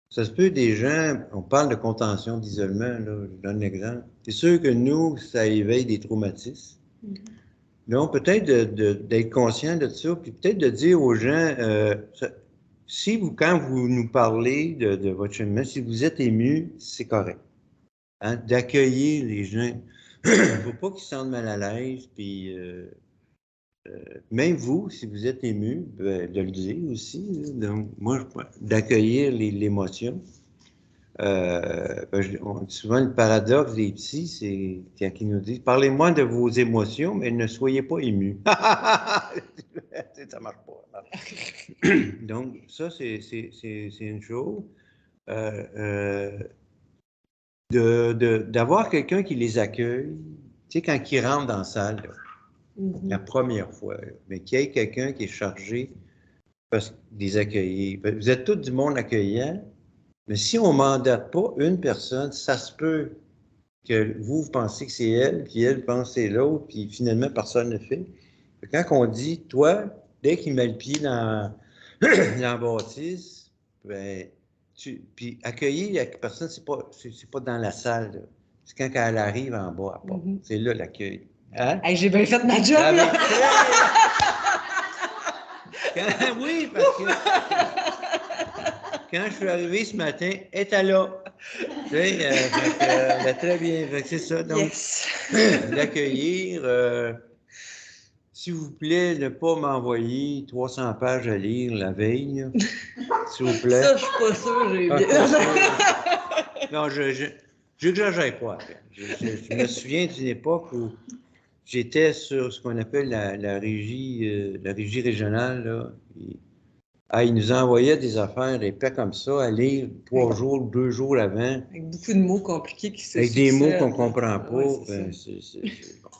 ça se peut des gens, on parle de contention, d'isolement, là, je donne l'exemple. C'est sûr que nous, ça éveille des traumatismes. Donc, peut-être d'être conscient de ça, puis peut-être de dire aux gens, quand vous nous parlez de votre cheminement, si vous êtes ému, c'est correct. Hein? D'accueillir les gens. Il ne faut pas qu'ils se sentent mal à l'aise, puis même vous, si vous êtes ému, de le dire aussi. Là. Donc, moi, d'accueillir l'émotion. On dit souvent le paradoxe des petits, c'est quand ils nous disent « Parlez-moi de vos émotions, mais ne soyez pas émus. » Ça marche pas. Donc, ça, c'est une chose. D'avoir quelqu'un qui les accueille, tu sais, quand ils rentrent dans la salle, là, la première fois, mais qu'il y ait quelqu'un qui est chargé de les accueillir. Vous êtes tous du monde accueillant, mais si on ne mandate pas une personne, ça se peut que vous pensez que c'est elle, puis elle pense que c'est l'autre, puis finalement, personne ne le fait. Quand on dit, toi, dès qu'il met le pied dans la bâtisse, puis accueillir la personne, c'est pas dans la salle, là. C'est quand elle arrive en bas à part. C'est là l'accueil. Hein? Hey, j'ai bien fait ma job, là! Oui, parce que quand je suis arrivé ce matin, elle était là. Tu sais, elle a très bien fait, c'est ça. Donc, l'accueillir. S'il vous plaît, ne pas m'envoyer 300 pages à lire la veille, s'il vous plaît. Ça, je suis pas sûre, j'ai bien. Non, je J'exagère pas. Je me souviens d'une époque où j'étais sur ce qu'on appelle la régie régionale. Là. Ils nous envoyaient des affaires épais comme ça à lire 3 jours, 2 jours avant. Avec beaucoup de mots compliqués qui se Avec des mots qu'on ne succèdent. comprend pas. Ouais, Ben, bon.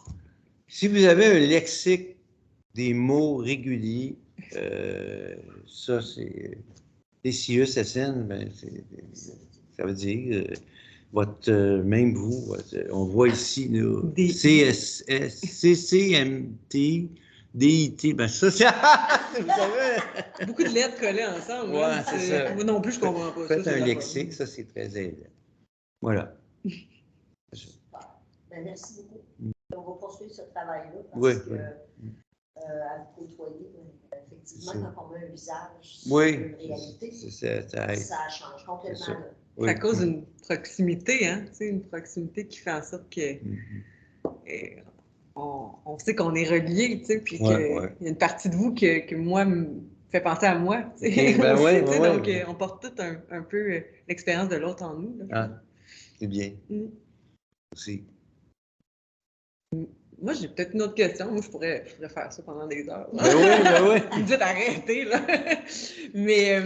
Si vous avez un lexique des mots réguliers, ça, c'est TCE-SN, ben, ça veut dire même vous, on voit ici, là, CSS, CCMT, DIT, ben ça, c'est. Vous savez. Beaucoup de lettres collées ensemble. Ouais, hein, c'est ça. Moi non plus, je ne comprends pas. Faites ça, un c'est lexique, ça, c'est très aidant. Voilà. Ben, merci beaucoup. On va poursuivre ce travail-là parce Oui, que, oui. à vous côtoyer, effectivement, quand on met un visage sur Oui, une réalité, ça aide. ça change complètement. Ça. là. Oui. Ça cause une proximité, hein? Tu sais, une proximité qui fait en sorte que on sait qu'on est reliés, tu sais, puis qu'il y a une partie de vous que moi me fait penser à moi. Tu sais, Ben aussi, ouais, tu sais, ouais, donc, ouais. on porte tout un peu l'expérience de l'autre en nous. Là. Ah, c'est bien. Aussi. Moi, j'ai peut-être une autre question. Moi, je pourrais faire ça pendant des heures. Ben oui, ben oui. Vous me dites arrêtez, là. Mais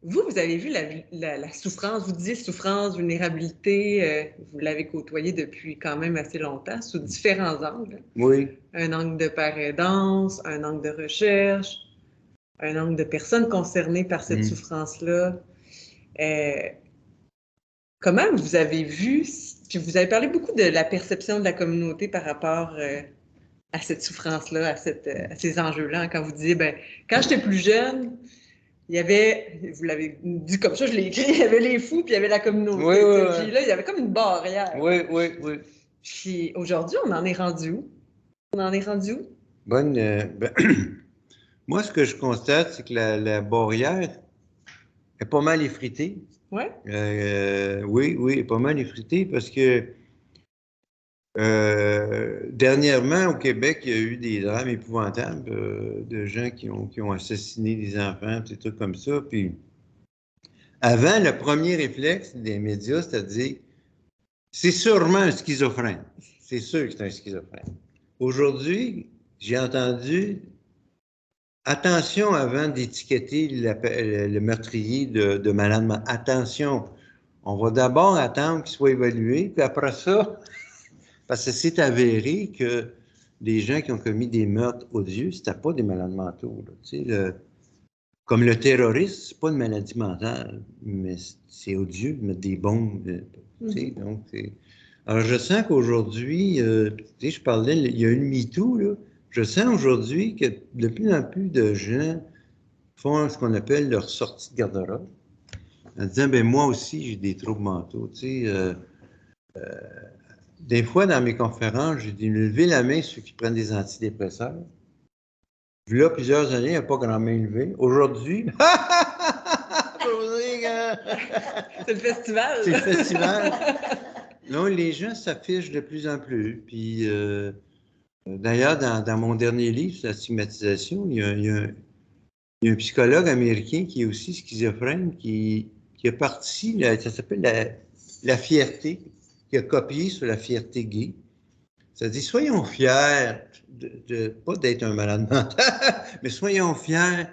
vous avez vu la souffrance, vous disiez souffrance, vulnérabilité, vous l'avez côtoyé depuis quand même assez longtemps, sous différents angles. Oui. Un angle de père aidance, un angle de recherche, un angle de personnes concernées par cette souffrance-là. Comment vous avez vu, puis vous avez parlé beaucoup de la perception de la communauté par rapport à cette souffrance-là, à ces enjeux-là, hein, quand vous disiez, ben, quand j'étais plus jeune, il y avait, vous l'avez dit comme ça, je l'ai écrit, il y avait les fous, puis il y avait la communauté. Oui, oui, puis là, il y avait comme une barrière. Oui. Puis aujourd'hui, on en est rendu où? Moi, ce que je constate, c'est que la barrière est pas mal effritée. Ouais. Oui, elle est pas mal effritée parce que dernièrement, au Québec, il y a eu des drames épouvantables de gens qui ont assassiné des enfants, des trucs comme ça. Puis avant, le premier réflexe des médias, c'est-à-dire, c'est sûrement un schizophrène. C'est sûr que c'est un schizophrène. Aujourd'hui, j'ai entendu attention avant d'étiqueter le meurtrier de Madame. Attention, on va d'abord attendre qu'il soit évalué, puis après ça, parce que c'est avéré que les gens qui ont commis des meurtres odieux, c'était pas des malades mentaux. Là, tu sais, comme le terrorisme, c'est pas une maladie mentale, mais c'est odieux de mettre des bombes. Tu sais, donc, alors, je sens qu'aujourd'hui, tu sais, je parlais, il y a eu le MeToo, là. Je sens aujourd'hui que de plus en plus de gens font ce qu'on appelle leur sortie de garde-robe, en disant, ben moi aussi, j'ai des troubles mentaux. Tu sais, des fois, dans mes conférences, j'ai dit, levez la main ceux qui prennent des antidépresseurs. Là, plusieurs années, il n'y a pas grand main levée. Aujourd'hui, c'est le festival. C'est le festival. Là, les gens s'affichent de plus en plus. Puis, d'ailleurs, dans mon dernier livre sur la stigmatisation, il y a un psychologue américain qui est aussi schizophrène, qui a parti, ça s'appelle la fierté, qui a copié sur la fierté gay. Ça dit, soyons fiers, pas d'être un malade mental, mais soyons fiers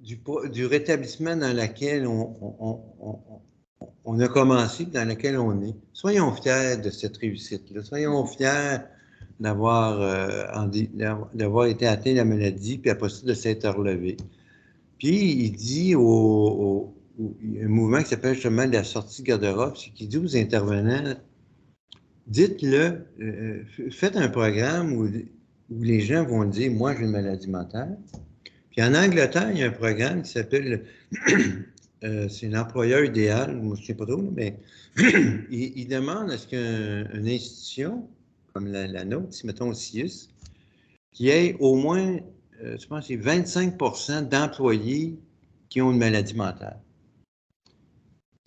du rétablissement dans lequel on a commencé, dans lequel on est. Soyons fiers de cette réussite-là. Soyons fiers d'avoir été atteint de la maladie, puis après ça, de s'être relevé. Puis, il dit il y a un mouvement qui s'appelle justement la sortie de garde-robe, c'est qu'il dit aux intervenants, dites-le, faites un programme où les gens vont dire, moi, j'ai une maladie mentale. Puis en Angleterre, il y a un programme qui s'appelle, c'est l'employeur idéal, je ne sais pas trop, mais il demande à ce qu'une institution, comme la nôtre, si mettons le CIUS, qui ait au moins, je pense, c'est 25% d'employés qui ont une maladie mentale.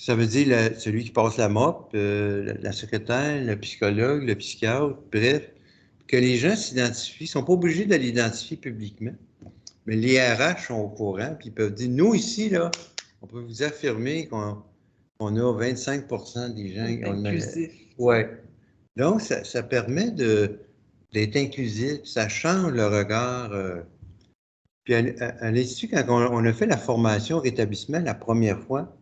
Ça veut dire celui qui passe la mop, la secrétaire, le psychologue, le psychiatre, bref, que les gens s'identifient, ils ne sont pas obligés de l'identifier publiquement, mais les RH sont au courant, puis ils peuvent dire, nous ici, là, on peut vous affirmer on a 25 des gens qui ont une maladie. Inclusif. Oui. Donc, ça permet d'être inclusif, ça change le regard. Puis à l'Institut, quand on a fait la formation rétablissement la première fois,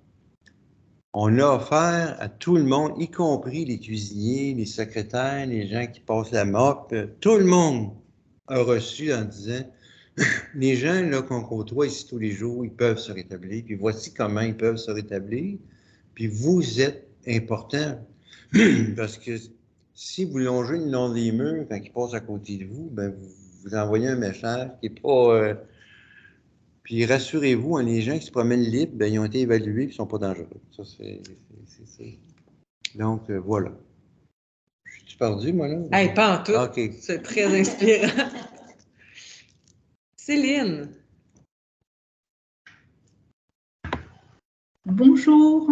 on a offert à tout le monde, y compris les cuisiniers, les secrétaires, les gens qui passent la mop, tout le monde a reçu en disant les gens là, qu'on côtoie ici tous les jours, ils peuvent se rétablir, puis voici comment ils peuvent se rétablir. Puis vous êtes important. Parce que si vous longez le long des murs quand ils passent à côté de vous, ben vous envoyez un message qui n'est pas. Puis rassurez-vous, hein, les gens qui se promènent libres, ben, ils ont été évalués et ils ne sont pas dangereux. Ça, c'est. Donc, voilà. Je suis perdu, moi, là? Hey, pas en tout. OK. C'est très inspirant. Céline. Bonjour.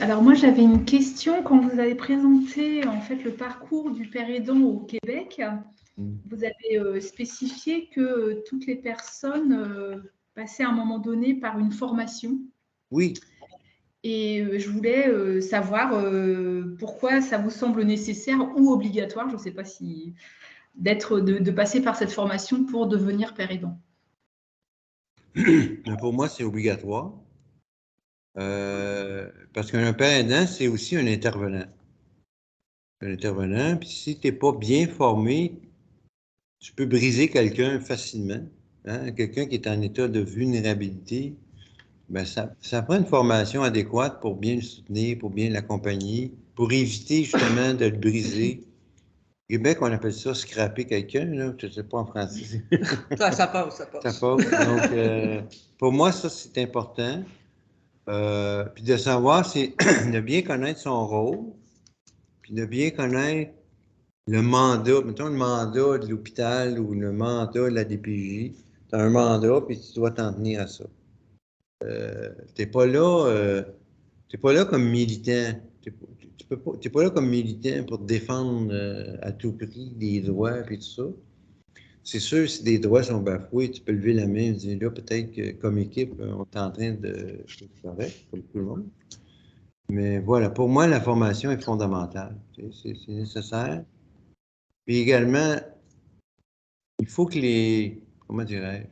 Alors moi j'avais une question quand vous avez présenté en fait le parcours du père aidant au Québec. Vous avez spécifié que toutes les personnes passaient à un moment donné par une formation. Oui. Et je voulais savoir pourquoi ça vous semble nécessaire ou obligatoire, je ne sais pas si de passer par cette formation pour devenir père aidant. Pour moi, c'est obligatoire. Parce qu'un père aidant, c'est aussi un intervenant. Un intervenant, puis si tu n'es pas bien formé, tu peux briser quelqu'un facilement. Hein? Quelqu'un qui est en état de vulnérabilité, ben ça prend une formation adéquate pour bien le soutenir, pour bien l'accompagner, pour éviter justement de le briser. Au Québec, on appelle ça scraper quelqu'un, là. Je ne sais pas en français. Ça passe, ça passe. Ça passe. Donc, pour moi, ça, c'est important. Puis de savoir, c'est de bien connaître son rôle, puis de bien connaître le mandat, mettons le mandat de l'hôpital ou le mandat de la DPJ. Tu as un mandat, puis tu dois t'en tenir à ça. Tu n'es pas là comme militant. Tu n'es pas là comme militant pour te défendre à tout prix des droits et tout ça. C'est sûr, si des droits sont bafoués, tu peux lever la main et dire là, peut-être que comme équipe, on est en train de. C'est correct, comme tout le monde. Mais voilà, pour moi, la formation est fondamentale. C'est nécessaire. Puis également, il faut que comment dirais-je?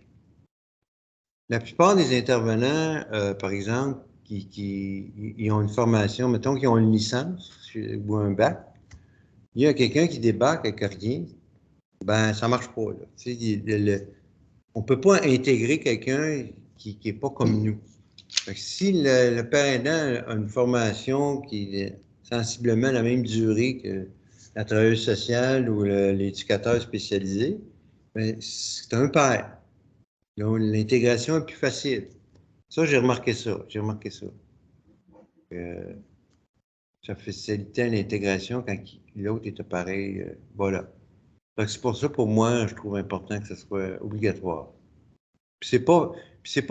La plupart des intervenants, par exemple, qui ont une formation, mettons qu'ils ont une licence ou un bac, il y a quelqu'un qui débarque avec rien, ben ça marche pas. Là. Tu sais, on ne peut pas intégrer quelqu'un qui n'est pas comme nous. Fait que si le père aidant a une formation qui est sensiblement la même durée que la travailleuse sociale ou l'éducateur spécialisé, ben, c'est un père. Donc, l'intégration est plus facile. Ça, j'ai remarqué ça. Ça facilitait l'intégration quand l'autre était pareil. Voilà. Donc, c'est pour ça, pour moi, je trouve important que ce soit obligatoire. Puis c'est pas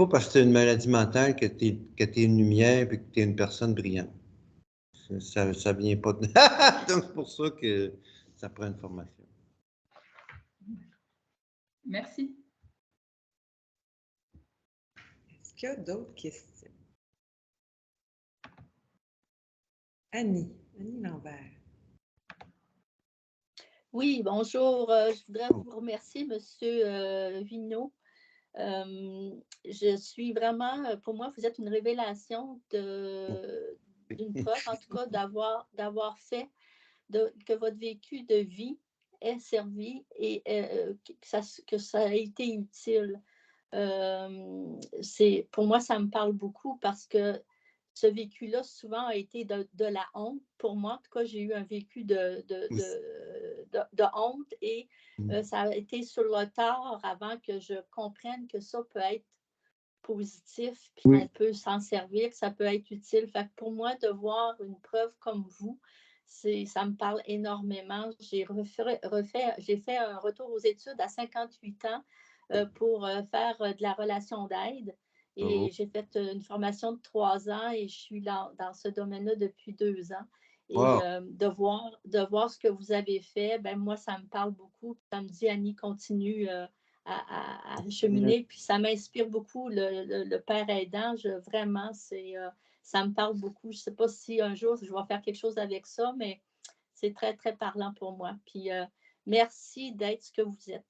parce que tu as une maladie mentale que tu es une lumière et que tu es une personne brillante. Ça vient pas de... Donc, c'est pour ça que ça prend une formation. Merci. Est-ce qu'il y a d'autres questions? Annie Lambert. Oui, bonjour. Je voudrais vous remercier, M. Vigneault. Je suis vraiment, pour moi, vous êtes une révélation d'une preuve, en tout cas, d'avoir fait que votre vécu de vie ait servi et que ça a été utile. Pour moi, ça me parle beaucoup parce que ce vécu-là, souvent, a été de la honte. Pour moi, en tout cas, j'ai eu un vécu de honte et ça a été sur le tard avant que je comprenne que ça peut être positif, puis qu'on peut s'en servir, que ça peut être utile. Fait que pour moi, de voir une preuve comme vous, ça me parle énormément. J'ai fait un retour aux études à 58 ans pour faire de la relation d'aide. Et j'ai fait une formation de 3 ans et je suis dans ce domaine-là depuis 2 ans. Et de voir ce que vous avez fait, ben moi, ça me parle beaucoup. Ça me dit, Annie, continue à cheminer. Puis ça m'inspire beaucoup, le père aidant. Vraiment, ça me parle beaucoup. Je ne sais pas si un jour je vais faire quelque chose avec ça, mais c'est très, très parlant pour moi. Puis merci d'être ce que vous êtes.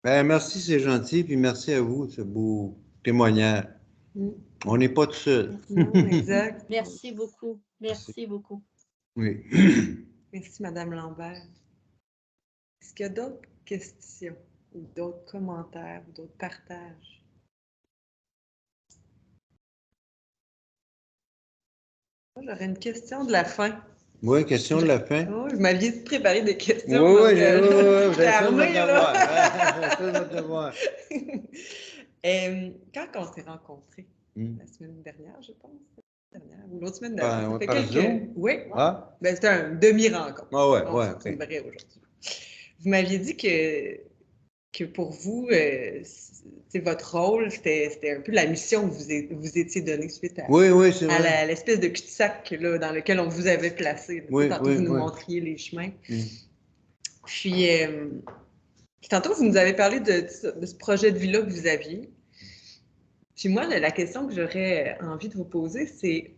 Ben, merci, c'est gentil, puis merci à vous, ce beau témoignage. On n'est pas tout seul. Non, exact. Merci beaucoup. Merci beaucoup. Oui. Merci, Madame Lambert. Est-ce qu'il y a d'autres questions ou d'autres commentaires ou d'autres partages? Moi, j'aurais une question de la fin. Oui, question de la fin. Oh, vous m'aviez préparé des questions. Oui, donc, vous avez fait armée, votre devoir. Vous avez fait votre devoir. Quand on s'est rencontrés, la semaine dernière, je pense, ou l'autre semaine Ben, d'avant, ça fait par quelques... Zoom? Oui, Ah, ben, c'était un demi-rencontre. ah ouais, Donc, ouais, c'est ok. vrai aujourd'hui. Vous m'aviez dit que pour vous, votre rôle, c'était un peu la mission que vous étiez donnée suite à, Oui, oui, c'est vrai. à l'espèce de cul-de-sac là, dans lequel on vous avait placé. Là. Oui, Tantôt, oui, vous nous oui. montriez les chemins. Puis, tantôt, vous nous avez parlé de ce projet de vie-là que vous aviez. Puis moi, la question que j'aurais envie de vous poser, c'est,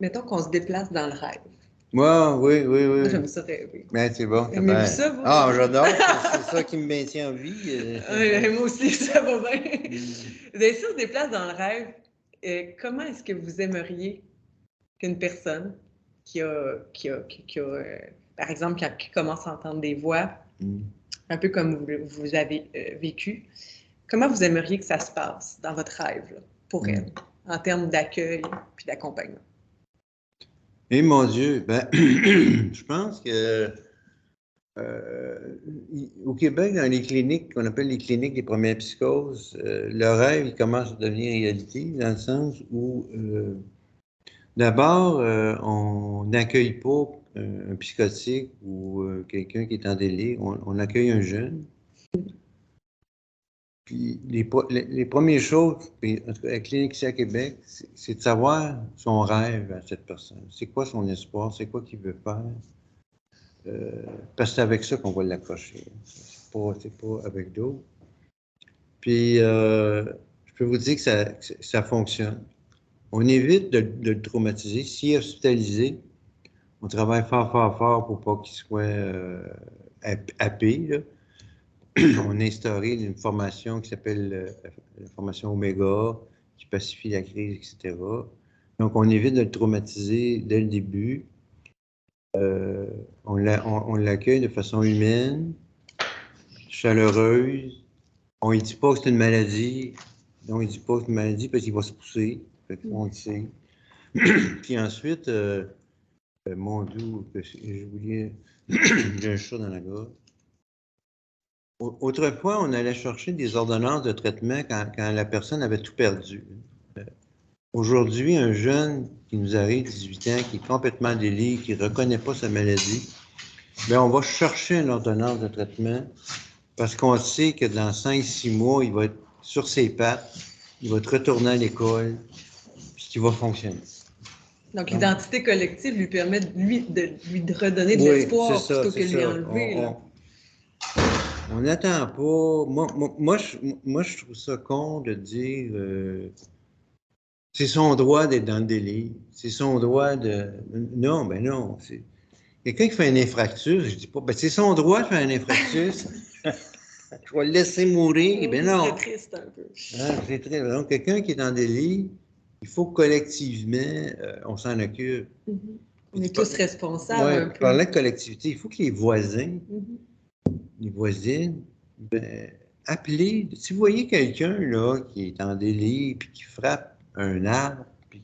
mettons qu'on se déplace dans le rêve. Moi, oui, oui, oui. Moi, j'aime ça rêver. Ben, c'est bon. Aimez-vous ça, vous? Ah, j'adore. C'est ça qui me maintient en vie. Moi aussi, ça va bien. Vous avez si on se déplace dans le rêve, comment est-ce que vous aimeriez qu'une personne qui a par exemple, qui commence à entendre des voix, un peu comme vous avez vécu, comment vous aimeriez que ça se passe dans votre rêve là, pour elle, en termes d'accueil puis d'accompagnement? Eh mon Dieu, ben, je pense que au Québec, dans les cliniques qu'on appelle les cliniques des premières psychoses, le rêve, il commence à devenir réalité, dans le sens où, d'abord, on n'accueille pas un psychotique ou quelqu'un qui est en délire, on accueille un jeune. Puis les premières choses, puis, en tout cas, la clinique ici à Québec, c'est de savoir son rêve à cette personne. C'est quoi son espoir, c'est quoi qu'il veut faire. Parce que c'est avec ça qu'on va l'accrocher. C'est pas avec d'autres. Puis, je peux vous dire que ça fonctionne. On évite de le traumatiser. S'il est hospitalisé, on travaille fort, fort, fort pour pas qu'il soit happé, là. On a instauré une formation qui s'appelle la formation Oméga, qui pacifie la crise, etc. Donc, on évite de le traumatiser dès le début. On l'accueille de façon humaine, chaleureuse. On ne dit pas que c'est une maladie. Non, il ne dit pas que c'est une maladie parce qu'il va se pousser. On le sait. Puis ensuite, mon Dieu, j'ai oublié, j'ai un chat dans la gorge. Autrefois, on allait chercher des ordonnances de traitement quand la personne avait tout perdu. Aujourd'hui, un jeune qui nous arrive, 18 ans, qui est complètement délire, qui ne reconnaît pas sa maladie, bien, on va chercher une ordonnance de traitement parce qu'on sait que dans 5-6 mois, il va être sur ses pattes, il va être retourné à l'école, puis qu'il va fonctionner. Donc, l'identité collective lui permet de lui redonner de l'espoir plutôt que lui enlever. On n'attend pas. Moi, je trouve ça con de dire c'est son droit d'être dans le délire. C'est son droit de. Non, ben non. Quelqu'un qui fait un infarctus, je dis pas, ben c'est son droit de faire un infarctus. Je vais le laisser mourir. Ben non. C'est triste un peu. C'est très. Donc, quelqu'un qui est en délire, il faut collectivement, on s'en occupe. On est tous responsables un peu. Parlant de collectivité, il faut que les voisins, les voisines, ben, appelez. Si vous voyez quelqu'un là qui est en délire puis qui frappe un arbre, puis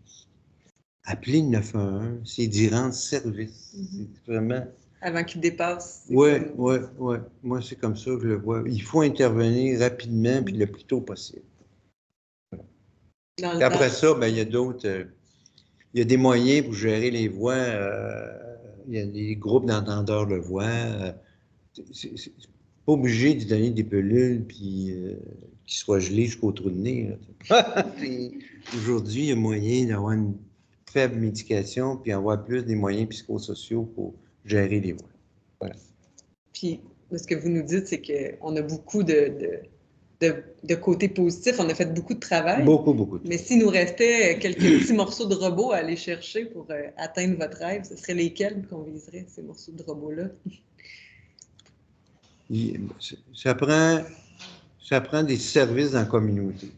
appelez le 911, c'est d'y rendre service. C'est vraiment. Avant qu'il dépasse. Oui. Moi, c'est comme ça que je le vois. Il faut intervenir rapidement puis le plus tôt possible. Voilà. Après ça, ben, il y a d'autres. Il y a des moyens pour gérer les voix. Il y a des groupes d'entendeurs de voix. C'est pas obligé de donner des pilules puis qu'ils soient gelés jusqu'au trou de nez. Aujourd'hui, il y a moyen d'avoir une faible médication puis avoir plus des moyens psychosociaux pour gérer les voix. Voilà. Puis, ce que vous nous dites, c'est qu'on a beaucoup de de côté positif. On a fait beaucoup de travail. Beaucoup. Mais s'il nous restait quelques petits morceaux de robots à aller chercher pour atteindre votre rêve, ce serait lesquels qu'on viserait, ces morceaux de robots-là? Ça prend des services dans la communauté.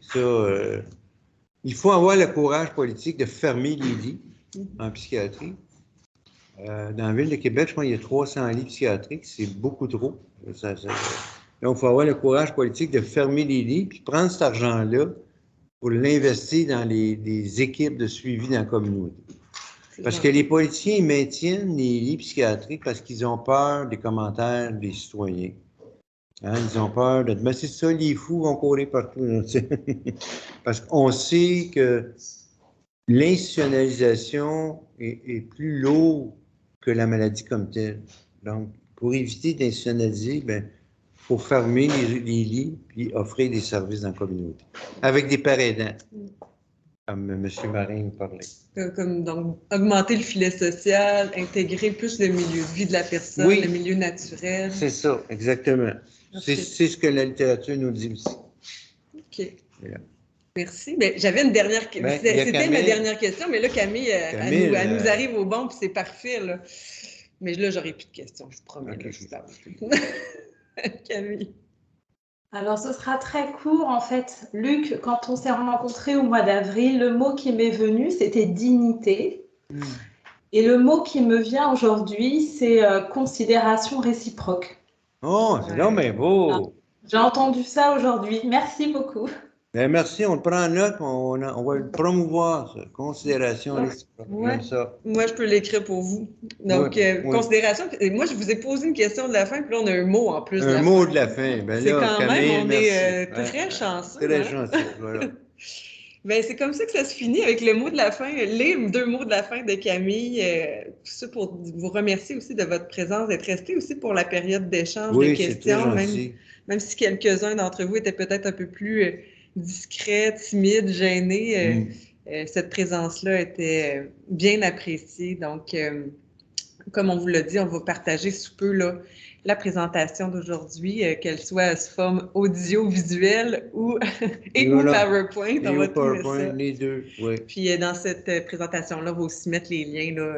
Il faut avoir le courage politique de fermer les lits en psychiatrie. Dans la ville de Québec, je crois qu'il y a 300 lits psychiatriques. C'est beaucoup trop. Donc, il faut avoir le courage politique de fermer les lits puis prendre cet argent-là pour l'investir dans les équipes de suivi dans la communauté. Parce que les politiciens ils maintiennent les lits psychiatriques parce qu'ils ont peur des commentaires des citoyens. Hein, ils ont peur de... Mais c'est ça, les fous vont courir partout. Parce qu'on sait que l'institutionnalisation est plus lourde que la maladie comme telle. Donc, pour éviter d'institutionnaliser, il faut fermer les lits puis offrir des services dans la communauté. Avec des pères aidants, comme M. Marin parlait. Donc, augmenter le filet social, intégrer plus le milieu de vie de la personne, le milieu naturel. C'est ça, exactement. C'est ce que la littérature nous dit aussi. OK. Voilà. Merci. J'avais une dernière question. C'était ma dernière question, mais là, Camille, elle nous arrive au bon, puis c'est parfait. Là. Mais là, j'aurai plus de questions, je vous promets. Okay. Camille. Alors, ce sera très court, en fait. Luc, quand on s'est rencontrés au mois d'avril, le mot qui m'est venu, c'était dignité. Et le mot qui me vient aujourd'hui, c'est considération réciproque. Oh, c'est là, mais beau! J'ai entendu ça aujourd'hui. Merci beaucoup. Merci, on le prend en note, on va le promouvoir, ça. Considération réciproque. Ouais. Ça. Moi, je peux l'écrire pour vous. Donc, considération. Et moi, je vous ai posé une question de la fin, puis là, on a un mot en plus. Un mot de la fin. C'est quand même, on est très chanceux. Très chanceux, voilà. C'est comme ça que ça se finit avec le mot de la fin, les 2 mots de la fin de Camille. Tout ça pour vous remercier aussi de votre présence, d'être resté aussi pour la période d'échange de questions, même si quelques-uns d'entre vous étaient peut-être un peu plus discrets, timides, gênés. Cette présence-là était bien appréciée. Donc, comme on vous l'a dit, on va partager sous peu la présentation d'aujourd'hui, qu'elle soit sous forme audiovisuelle ou PowerPoint. On va tout mettre ça. Les deux, oui. Puis dans cette présentation-là, on va aussi mettre les liens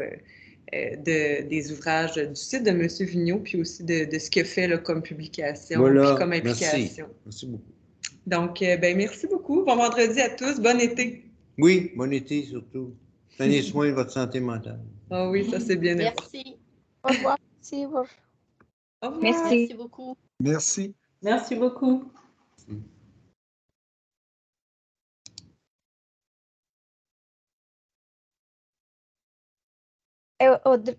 des ouvrages du site de M. Vigneault, puis aussi de ce qu'il fait comme publication, puis comme implication. Merci beaucoup. Donc, merci beaucoup. Bon vendredi à tous. Bon été. Oui, bon été surtout. Prenez soin de votre santé mentale. Ah oui, ça c'est bien. Merci. Au revoir. Merci. Au revoir. Merci beaucoup. Merci. Merci beaucoup. Audrey,